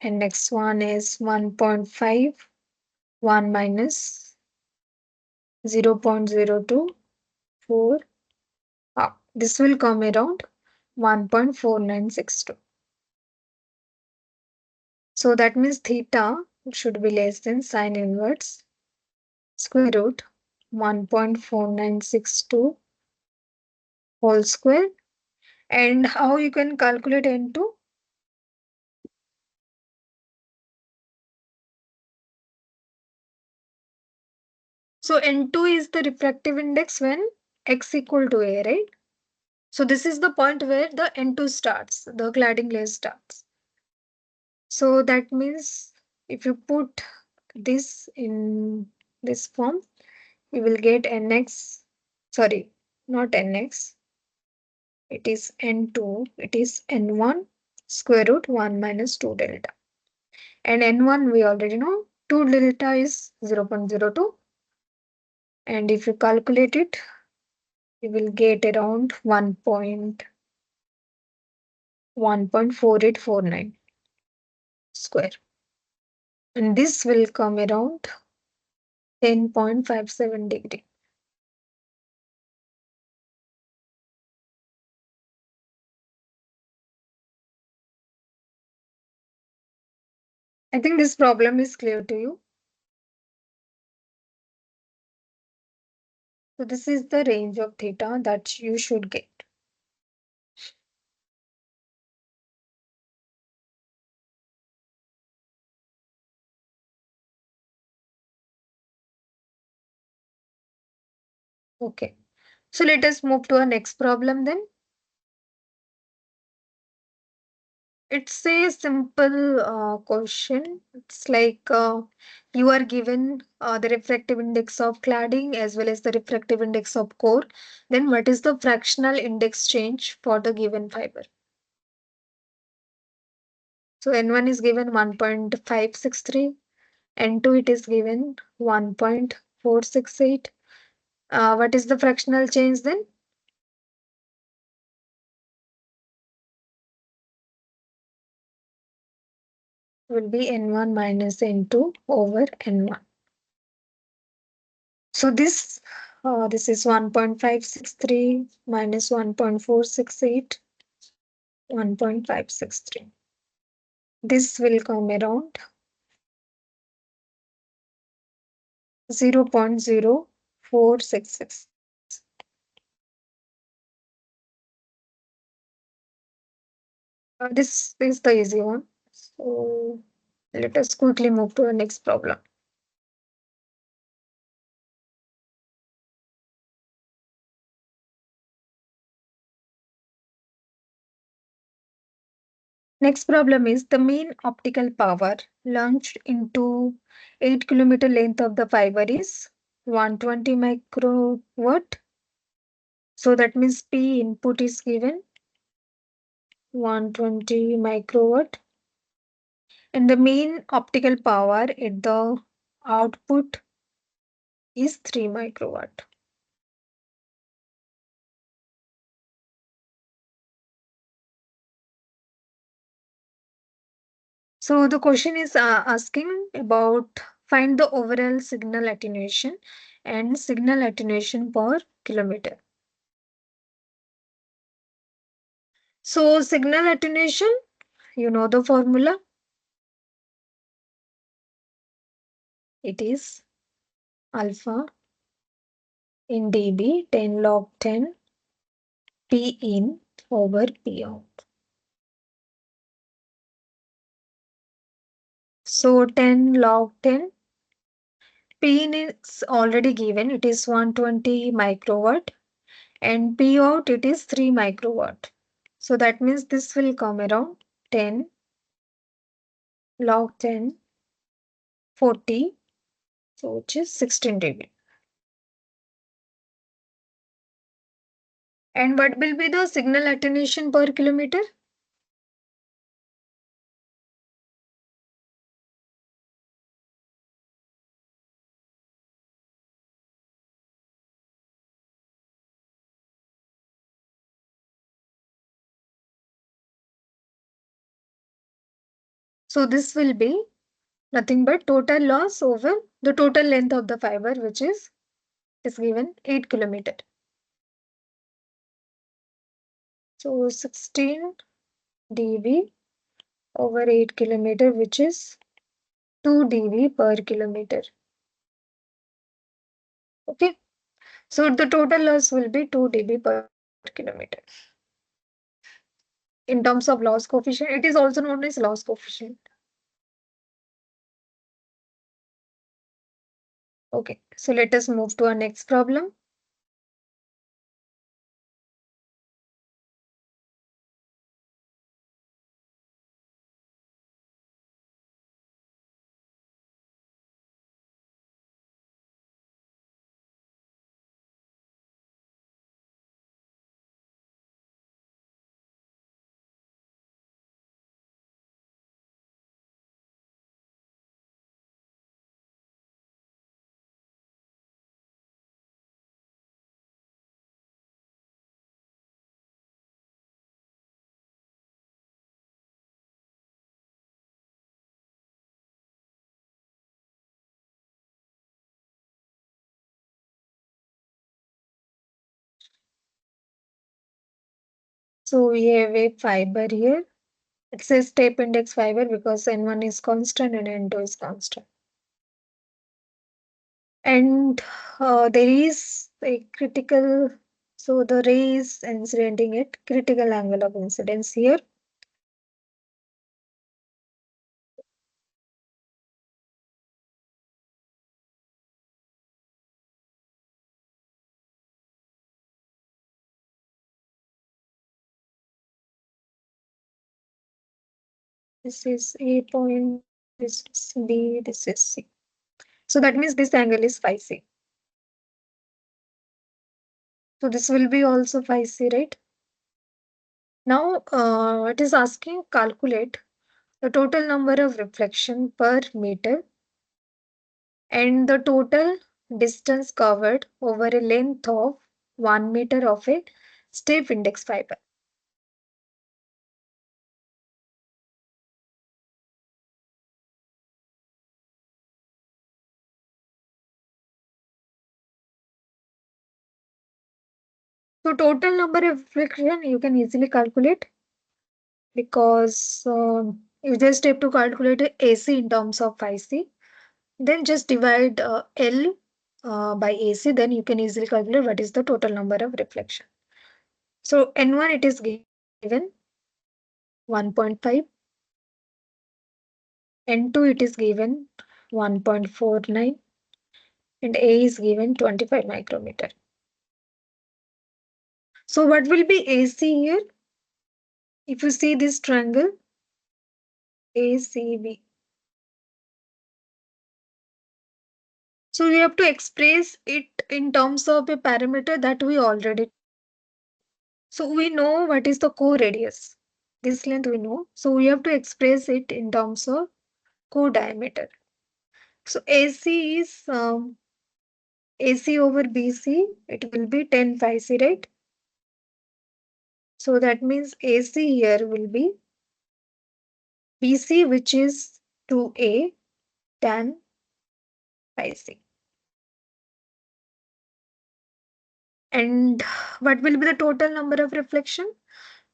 and next one is 1.5, 1 minus 0.024. This will come around 1.4962. So that means theta should be less than sine inverse square root 1.4962 whole square. And how you can calculate n2? So n2 is the refractive index when x equal to a, right? So this is the point where the n2 starts, the cladding layer starts. So that means if you put this in this form, you will get nx, sorry, not nx, it is n2, it is n1 square root 1 minus 2 delta. And n1 we already know 2 delta is 0.02, and if you calculate it, you will get around 1.4849 square. And this will come around 10.57 degree. I think this problem is clear to you. So this is the range of theta that you should get. Okay. So let us move to our next problem then. It's a simple question. It's like you are given the refractive index of cladding as well as the refractive index of core. Then what is the fractional index change for the given fiber? So N1 is given 1.563, N2 it is given 1.468. What is the fractional change then? Will be N1 minus N2 over N1. So this is 1.563 minus 1.468, 1.563. This will come around 0.0466. This is the easy one. So let us quickly move to the next problem. Next problem is the mean optical power launched into 8 kilometer length of the fiber is 120 microwatt. So that means P input is given 120 microwatt, and the mean optical power at the output is 3 microwatt. So the question is asking about find the overall signal attenuation and signal attenuation per kilometer. So signal attenuation, you know the formula. It is alpha in dB 10 log 10 P in over P out. So 10 log 10 P in is already given. It is 120 microwatt and P out it is 3 microwatt. So that means this will come around 10 log 10 40, so which is 16 dB. And what will be the signal attenuation per kilometer? So this will be nothing but total loss over the total length of the fiber, which is given 8 kilometer. So 16 dB over 8 kilometer, which is 2 dB per kilometer. Okay. So the total loss will be 2 dB per kilometer. In terms of loss coefficient, it is also known as loss coefficient. Okay. So let us move to our next problem. So we have a fiber here. It says tape index fiber because N1 is constant and N2 is constant. And there is a critical, so the ray is incidenting at critical angle of incidence here. This is A point, this is B, this is C. So that means this angle is phi C. So this will be also phi C, right? Now it is asking calculate the total number of reflection per meter and the total distance covered over a length of 1 meter of a tape index fiber. So total number of reflection you can easily calculate because you just have to calculate AC in terms of phi C. Then just divide L by AC. Then you can easily calculate what is the total number of reflection. So N1 it is given 1.5. N2 it is given 1.49 and A is given 25 micrometer. So what will be AC here? If you see this triangle ACB. So we have to express it in terms of a parameter that we already. So we know what is the co-radius. This length we know. So we have to express it in terms of co-diameter. So AC is AC over BC. It will be 10 phi C, right? So that means AC here will be BC, which is 2A tan phi C. And what will be the total number of reflection?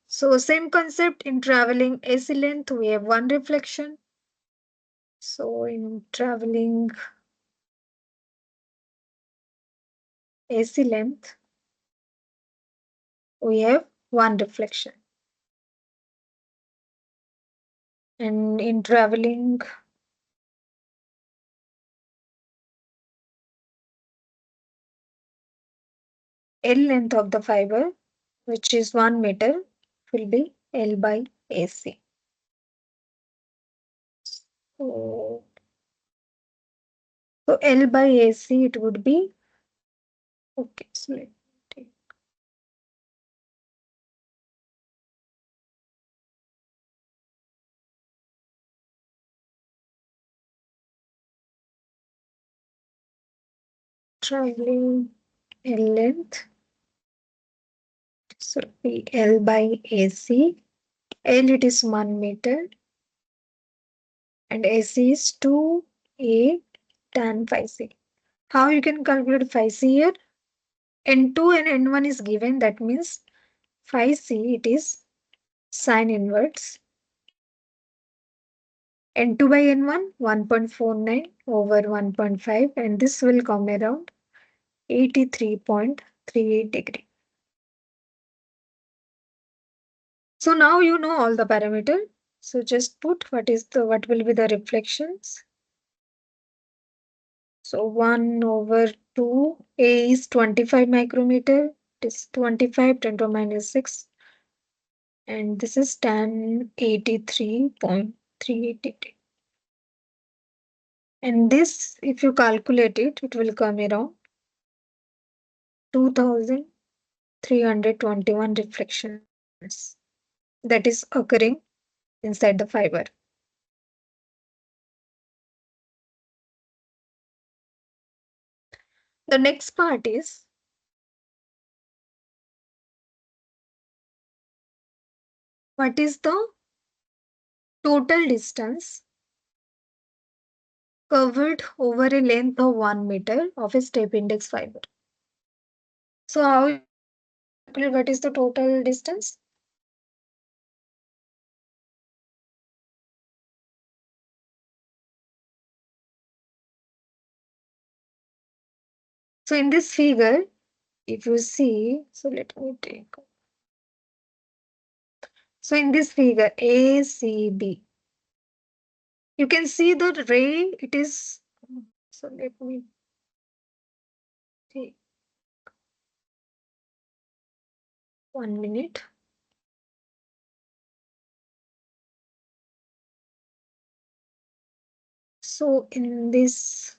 So same concept, in traveling AC length, we have one reflection. So in traveling AC length, we have one reflection. And in traveling L length of the fiber, which is 1 meter, will be L by AC. So, so L by AC, it would be, okay, so let me take traveling L length. So be L by AC. L, it is 1 meter and AC is 2A tan phi C. How you can calculate phi C here? N2 and N1 is given. That means phi C, it is sine inverse N2 by N1, 1.49 over 1.5, and this will come around 83.38 degree. So now you know all the parameter. So just put what will be the reflections. So 1 over 2, A is 25 micrometer, it is 25 10 to minus 6, and this is tan 83.38 degree. And this, if you calculate it, it will come around 2321 reflections that is occurring inside the fiber. The next part is what is the total distance covered over a length of 1 meter of a step index fiber. So how you can calculate what is the total distance? So in this figure, if you see, so let me take. So in this figure, ACB, you can see the ray, it is, so let me take 1 minute. So in this,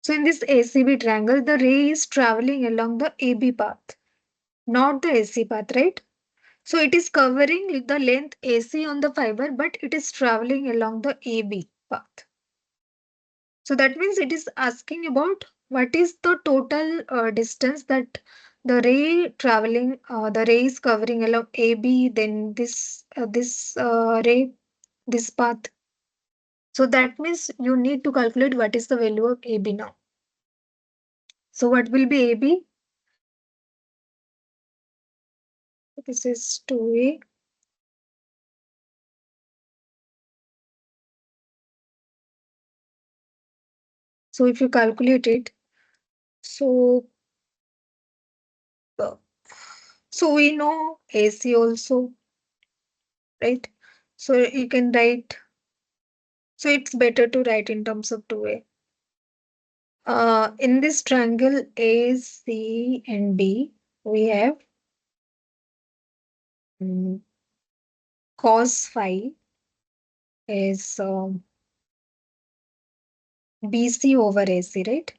so in this ACB triangle, the ray is traveling along the AB path, not the AC path, right? So it is covering the length AC on the fiber, but it is traveling along the AB path. So that means it is asking about what is the total distance that the ray is covering along AB, then this ray, this path. So that means you need to calculate what is the value of AB now. So what will be AB? This is 2A. So if you calculate it, so uh, so we know AC also, right? So you can write, so it's better to write in terms of 2A. In this triangle A, C, and B, we have mm, cos phi is BC over AC, right?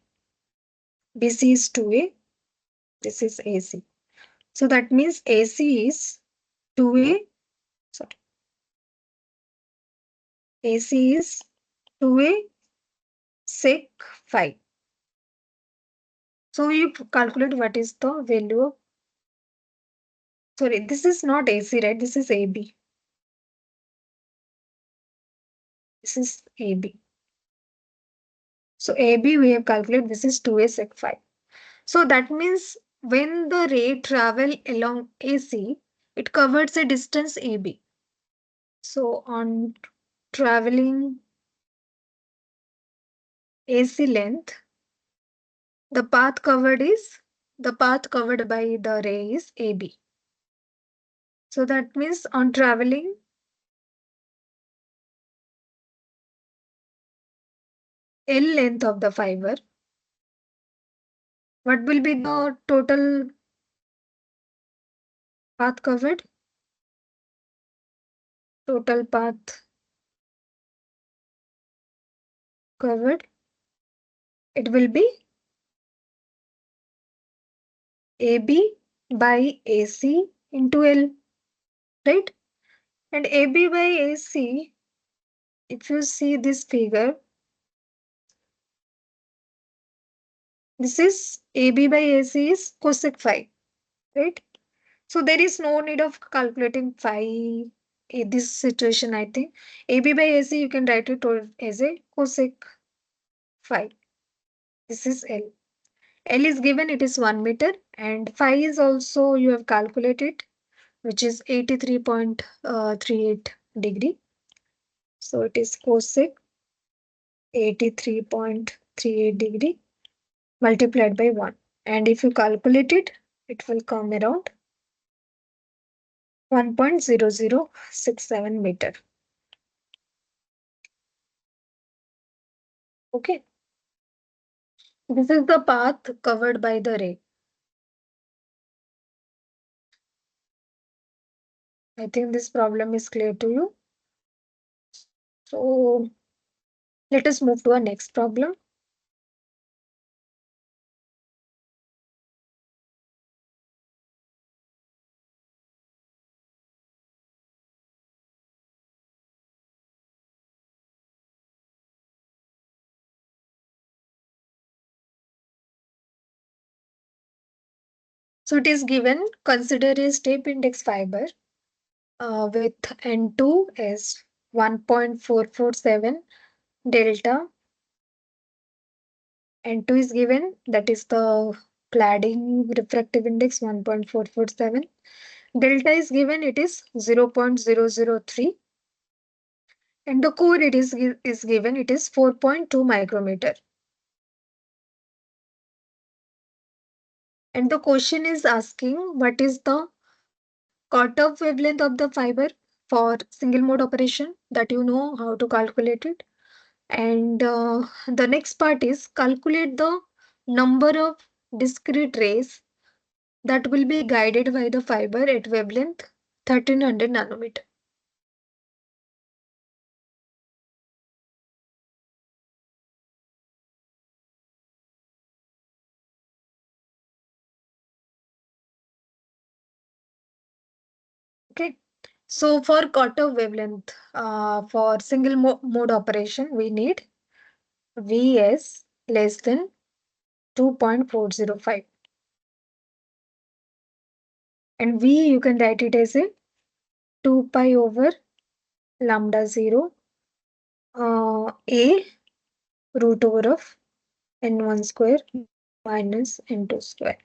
BC is 2A, this is AC. So that means AC is 2A, sorry, AC is 2A sec phi. So you calculate what is the value of, sorry, this is not AC, right? This is AB. This is AB. So AB we have calculated, this is 2A sec phi. So that means when the ray travel along AC, it covers a distance AB. So on traveling AC length, the path covered by the ray is AB. So that means on traveling L length of the fiber, what will be the total path covered? Total path covered, it will be AB by AC into L, right? And AB by AC, if you see this figure, this is AB by AC is cosec phi, right? So there is no need of calculating phi in this situation, I think. AB by AC, you can write it as a cosec phi. This is L. L is given, it is 1 meter, and phi is also you have calculated, which is 83.38 degree. So it is cosec 83.38 degree multiplied by 1. And if you calculate it, it will come around 1.0067 meter. Okay. This is the path covered by the ray. I think this problem is clear to you. So let us move to our next problem. So it is given, consider a step index fiber with N2 as 1.447 delta. N2 is given, that is the cladding refractive index 1.447. Delta is given, it is 0.003. And the core it is given, it is 4.2 micrometer. And the question is asking what is the cutoff wavelength of the fiber for single mode operation, that you know how to calculate it. And the next part is calculate the number of discrete rays that will be guided by the fiber at wavelength 1300 nanometer. Okay. So for cutoff wavelength, for single mode operation, we need Vs less than 2.405. And V, you can write it as a 2 pi over lambda 0 A root over of n1 square minus n2 square,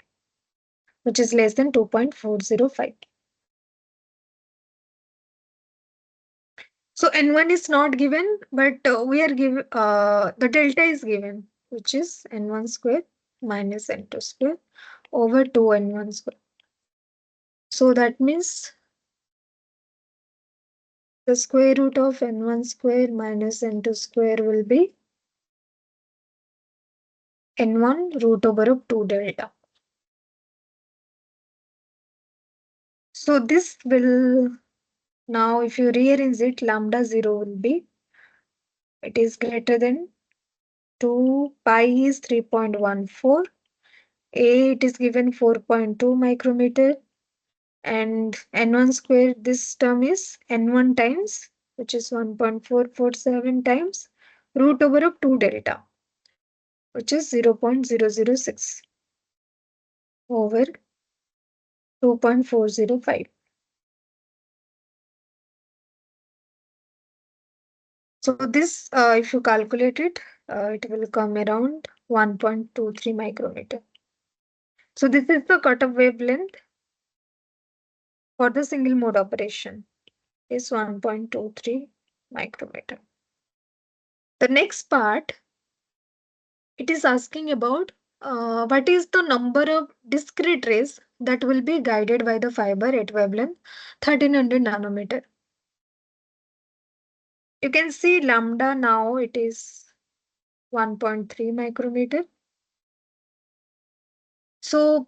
which is less than 2.405. So n1 is not given, but we are given, the delta is given, which is n1 square minus n2 square over 2n1 square. So that means the square root of n1 square minus n2 square will be n1 root over of 2 delta. So this will, now if you rearrange it, lambda 0 will be, it is greater than 2 pi is 3.14. A, it is given 4.2 micrometer, and n1 square, this term is n1 times which is 1.447 times root over of 2 delta, which is 0.006 over 2.405. So this, if you calculate it, it will come around 1.23 micrometer. So this is the cutoff wavelength for the single mode operation, is 1.23 micrometer. The next part, it is asking about what is the number of discrete rays that will be guided by the fiber at wavelength 1300 nanometer. You can see lambda now it is 1.3 micrometer. So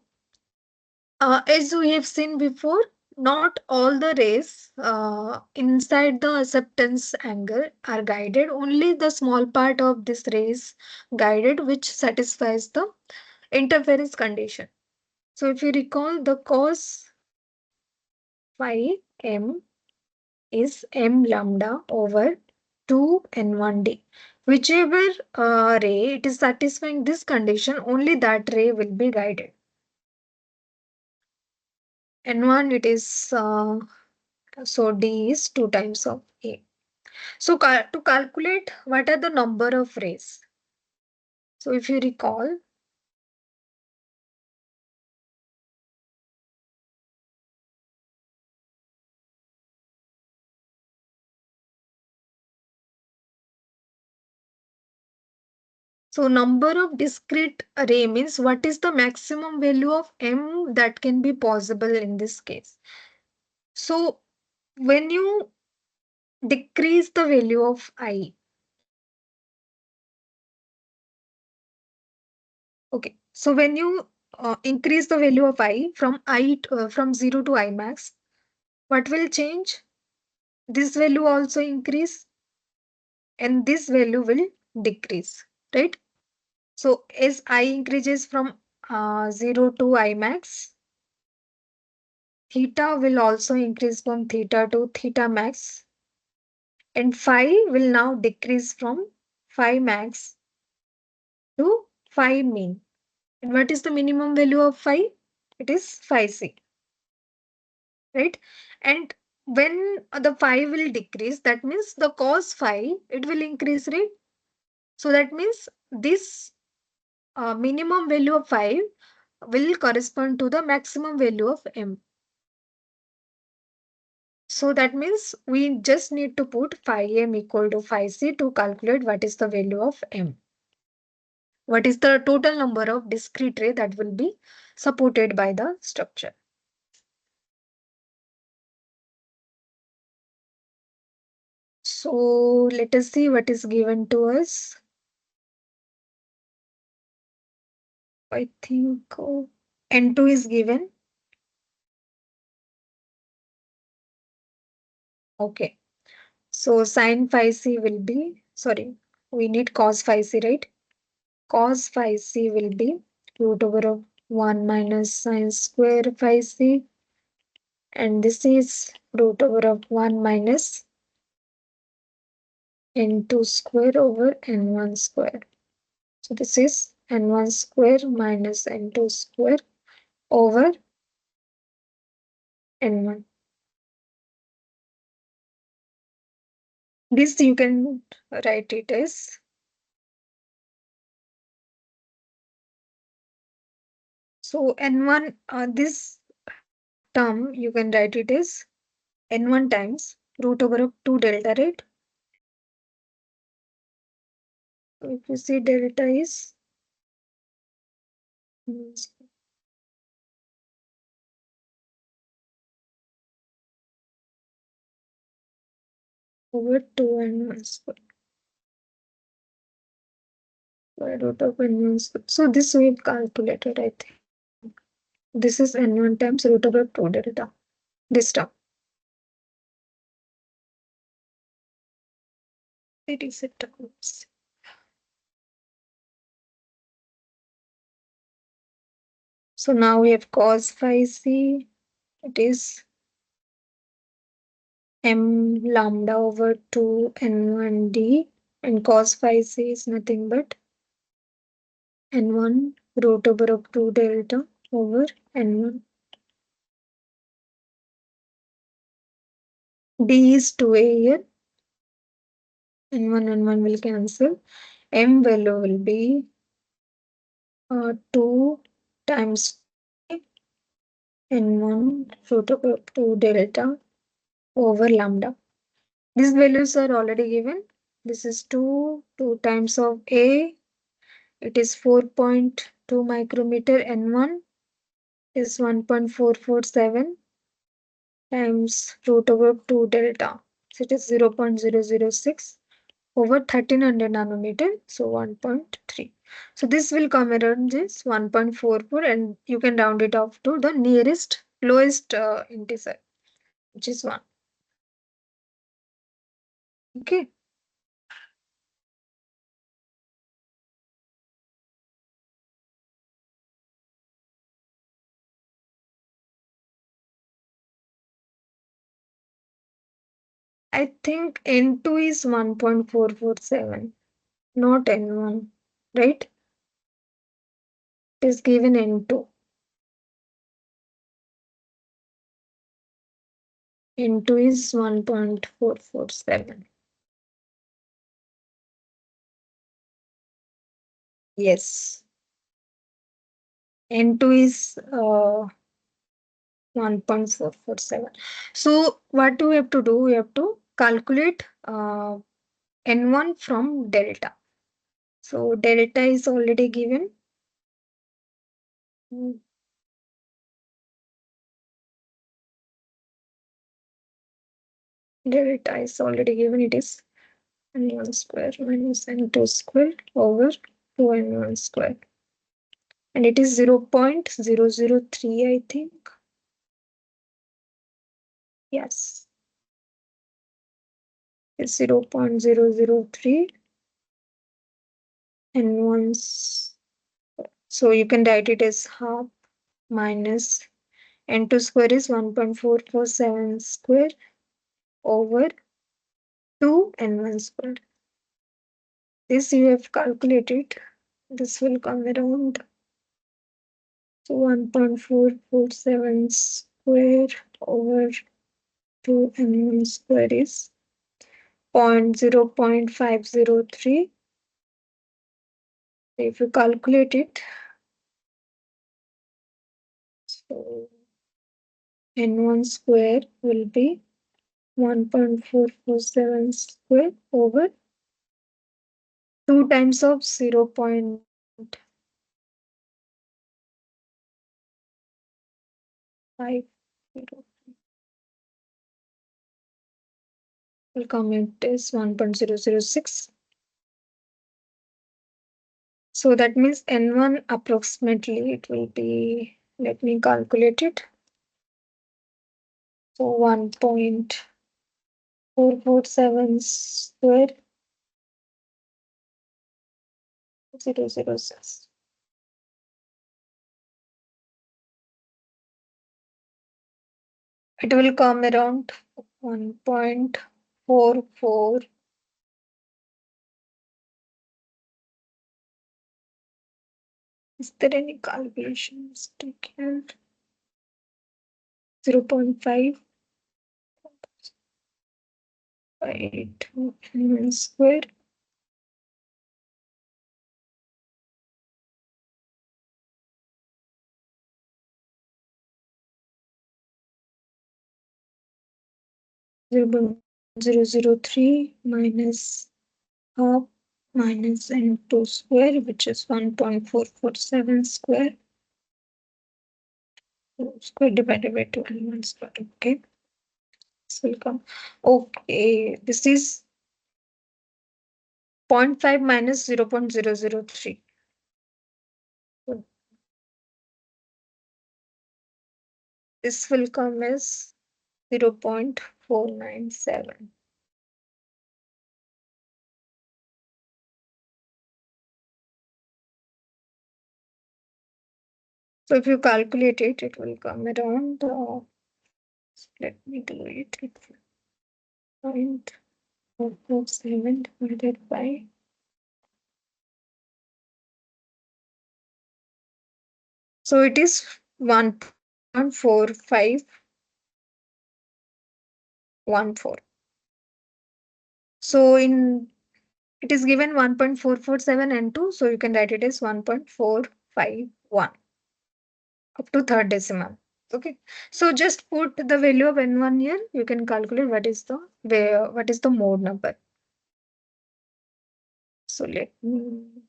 as we have seen before, not all the rays inside the acceptance angle are guided. Only the small part of this rays guided which satisfies the interference condition. So if you recall, the cos phi m is m lambda over 2 n1d. Whichever ray it is satisfying this condition, only that ray will be guided. N1 it is so D is 2 times of A. So to calculate what are the number of rays. So if you recall, so number of discrete ray means what is the maximum value of M that can be possible in this case. So when you decrease the value of I, okay, so when you increase the value of I from from 0 to I max, what will change? This value also increase and this value will decrease, right? So as I increases from 0 to I max, theta will also increase from theta to theta max, and phi will now decrease from phi max to phi mean. And what is the minimum value of phi? It is phi c, right? And when the phi will decrease, that means the cos phi, it will increase, right? So that means this minimum value of phi will correspond to the maximum value of m. So that means we just need to put phi m equal to phi c to calculate what is the value of m. What is the total number of discrete ray that will be supported by the structure. So let us see what is given to us. I think N2 is given. Okay. So sin phi c will be, sorry, we need cos phi c, right? Cos phi c will be root over of 1 minus sin square phi c, and this is root over of 1 minus n2 square over n1 square. So this is n1 square minus n2 square over n1. This you can write it as, so n1, this term you can write it as n1 times root over of 2 delta, right? So if you see delta is over 2 n1 square. Square root of n1 square. So this we've calculated, I think. This is n1 times root over 2 delta. This term. It is a term. So now we have cos phi c. It is m lambda over 2 n1 d, and cos phi c is nothing but n1 root over of 2 delta over n1. D is 2a here. N1 n1 will cancel. M value will be 2 times n1 root over 2 delta over lambda. These values are already given. This is 2 times of A. It is 4.2 micrometer. N1 is 1.447 times root over 2 delta. So it is 0.006 over 1300 nanometer. So 1.3. So this will come around this 1.44, and you can round it off to the nearest lowest integer, which is 1. Okay. I think N2 is 1.447, not N1, right? It is given N2. N2 is 1.447. Yes. N2 is 1.447. So what do we have to do? We have to calculate N1 from delta. So delta is already given. Mm, Delta is already given. It is n1 square minus n2 square over 2n1 square. And it is 0.003, I think. Yes, it's 0.003 n1. So you can write it as half minus n2 square is 1.447 square over 2 n1 square. This you have calculated. This will come around 1.447 square over 2 n1 square is 0.503. If you calculate it, so n1 square will be 1.447 square over 2 times of 0.50. Will come it is 1.006. So that means n1 approximately it will be, let me calculate it. So 1.447 square 006. It will come around 1.44. Is there any calculation mistake here? 0.5 by 2 n square. Zero point 0.003 minus half minus n2 square, which is 1.447 square. Square divided by 2 n1 square. Okay. This will come. Okay. This is 0.5 minus 0.003. So this will come as 0.497. So if you calculate it, it will come around, let me do it. 0.447 divided by. So it is 1.4514. So in it is given 1.447 and 2, so you can write it as 1.451 up to third decimal. Okay. So just put the value of n1 here. You can calculate what is the mode number. So let me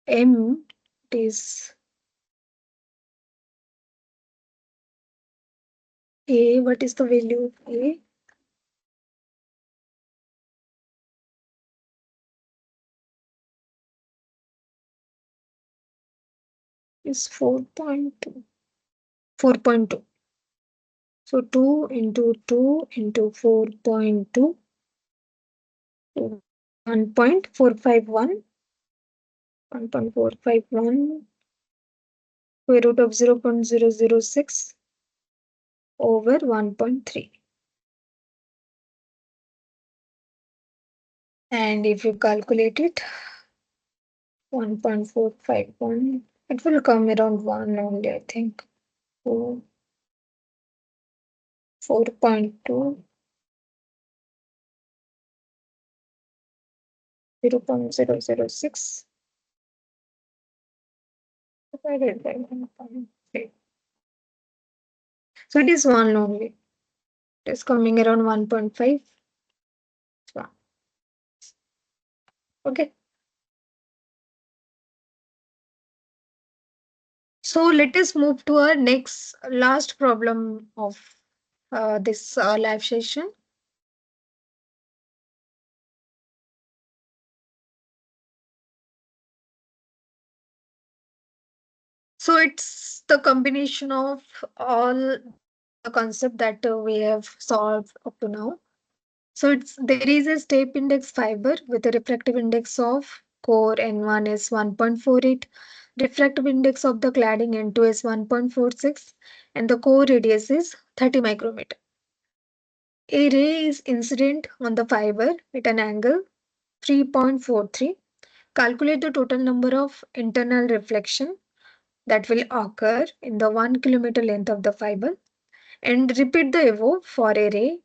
m is a. What is the value of a? Is 4.2. 4.2. So 2 into 2 into 4.2, 1.451, 1.451 square root of 0.006 over 1.3. And if you calculate it, 1.451, it will come around 1 only, I think. So 4.2, 0.006 divided by 1.3. So it is 1 only. It is coming around 1.5. Okay. So let us move to our next last problem of this live session. So it's the combination of all the concept that we have solved up to now. So there is a step index fiber with a refractive index of core N1 is 1.48, refractive index of the cladding N2 is 1.46, and the core radius is 30 micrometer. A ray is incident on the fiber at an angle 3.43. Calculate the total number of internal reflection that will occur in the 1 kilometer length of the fiber, and repeat the above for a ray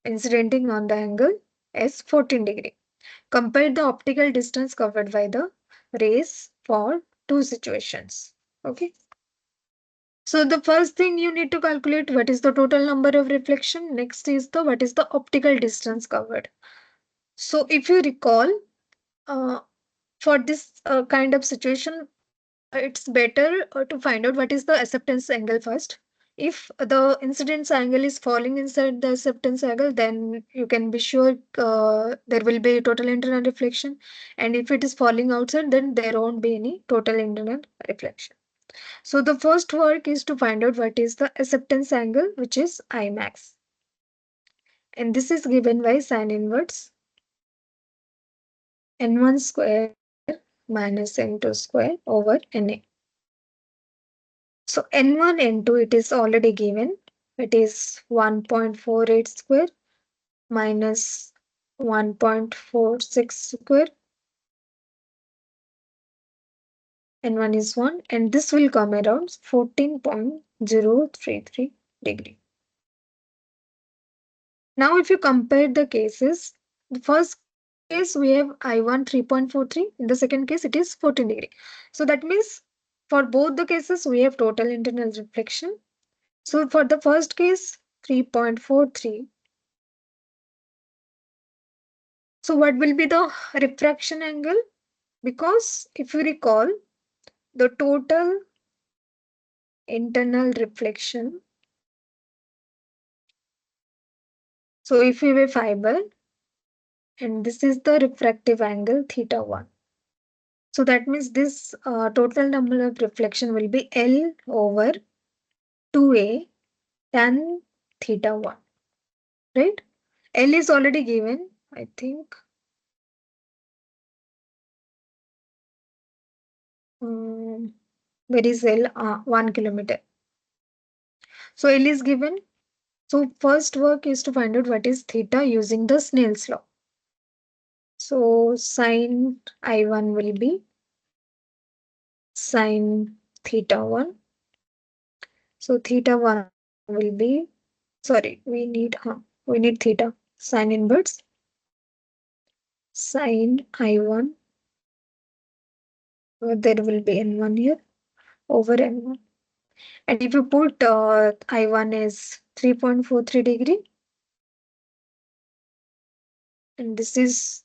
incidenting on the angle as 14 degree. Compare the optical distance covered by the rays for two situations. Okay. So the first thing you need to calculate what is the total number of reflection. Next is the what is the optical distance covered. So if you recall, uh, for this kind of situation, it's better to find out what is the acceptance angle first. If the incidence angle is falling inside the acceptance angle, then you can be sure there will be total internal reflection. And if it is falling outside, then there won't be any total internal reflection. So the first work is to find out what is the acceptance angle, which is I max. And this is given by sine inverse n1 square minus n2 square over na. So n1, n2, it is already given. It is 1.48 square minus 1.46 square. N1 is 1 and this will come around 14.033 degree. Now if you compare the cases, the first case we have I1 3.43. In the second case it is 14 degree. So that means for both the cases we have total internal reflection. So for the first case 3.43. So what will be the refraction angle? Because if you recall, the total internal reflection. So if we have a fiber and this is the refractive angle theta 1. So that means this total number of reflection will be L over 2A tan theta 1. Right? L is already given, I think. Where is L? 1 kilometer. So L is given So first work is to find out what is theta using the Snell's law. So sine I1 will be sine theta 1. So theta 1 will be, sorry, we need theta. Sine inverse sine I1, there will be N1 here over N1. And if you put I1 is 3.43 degree, and this is,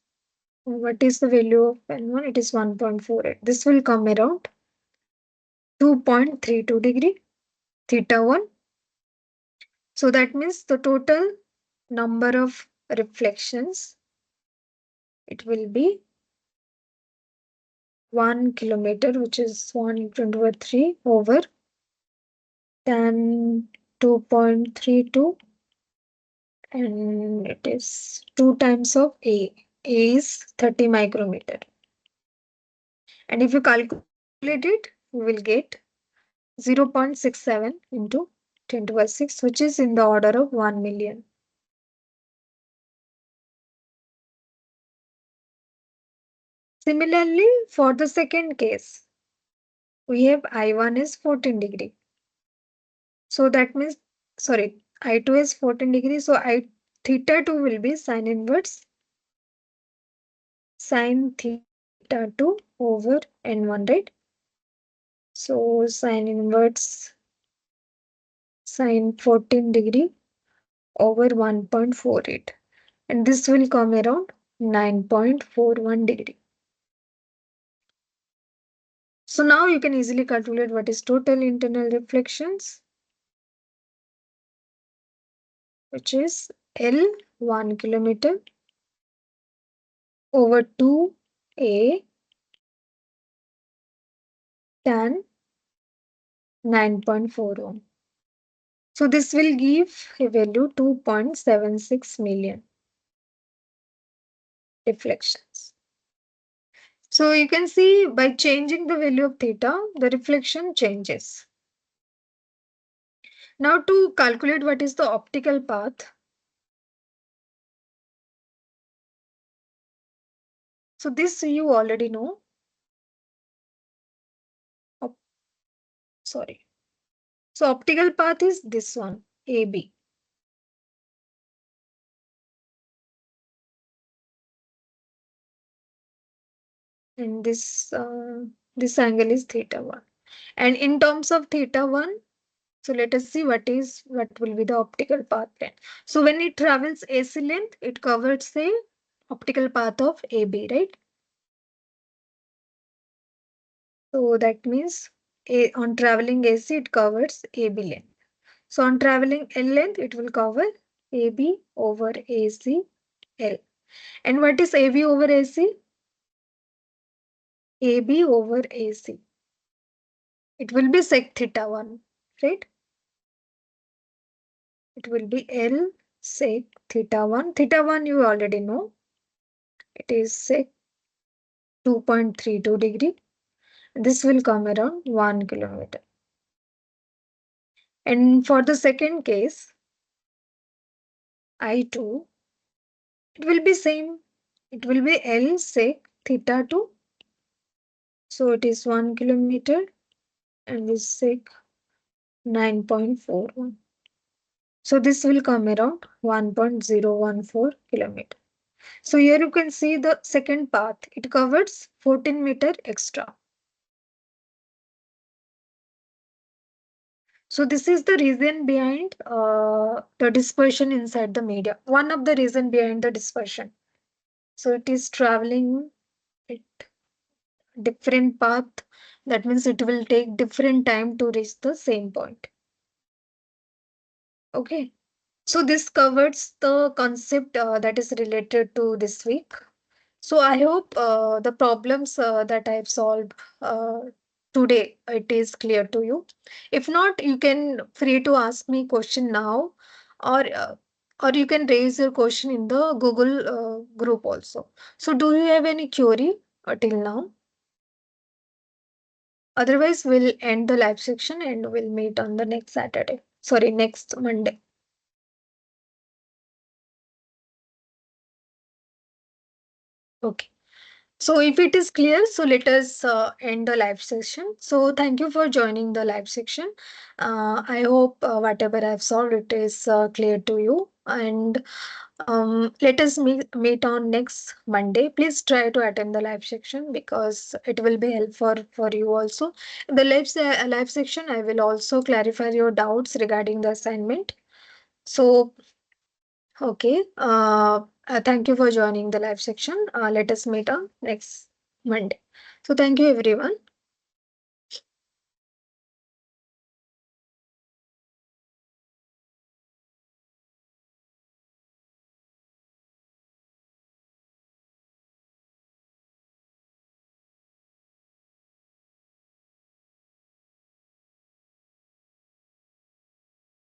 what is the value of N1? It is 1.48. This will come around 2.32 degree theta 1. So that means the total number of reflections, it will be 1 kilometer, which is 1 × 3 over tan 2.32, and it is 2 times of A. A is 30 micrometer. And if you calculate it, you will get 0.67 into 10⁶, which is in the order of 1 million. Similarly, for the second case, we have I1 is 14 degree. So that means, sorry, I2 is 14 degree. So theta 2 will be sine inverse sine theta 2 over N1, right? So sine inverse sine 14 degree over 1.48. And this will come around 9.41 degree. So now you can easily calculate what is total internal reflections, which is L 1 kilometer over 2A tan 9.41. So this will give a value 2.76 million reflections. So you can see by changing the value of theta, the reflection changes. Now to calculate what is the optical path. So this you already know. Sorry. So optical path is this one, AB. And this angle is theta 1. And in terms of theta 1, so let us see what will be the optical path length. So when it travels AC length, it covers the optical path of AB, right? So that means on traveling AC, it covers AB length. So on traveling L length, it will cover AB over AC L. And what is AB over AC? AB over AC. It will be sec theta 1, right? It will be L sec theta 1. Theta 1 you already know. It is sec 2.32 degree. This will come around 1 kilometer. And for the second case, I2, it will be same. It will be L sec theta 2. So it is 1 kilometer and this sec 9.41. So this will come around 1.014 kilometer. So here you can see the second path. It covers 14 meter extra. So this is the reason behind the dispersion inside the media. One of the reason behind the dispersion. So it is traveling at different path. That means it will take different time to reach the same point. Okay. So this covers the concept that is related to this week. So I hope the problems that I've solved today, it is clear to you. If not, you can free to ask me question now, or uh, or you can raise your question in the Google group also. So do you have any query till now? Otherwise, we'll end the live section and we'll meet on the next Saturday. Sorry, next Monday. Okay. So if it is clear, so let us end the live session. So thank you for joining the live section. I hope whatever I've solved it is clear to you. And let us meet on next Monday. Please try to attend the live section because it will be helpful for you also. In the live section, I will also clarify your doubts regarding the assignment. So okay. Thank you for joining the live section. Let us meet on next Monday. So thank you everyone.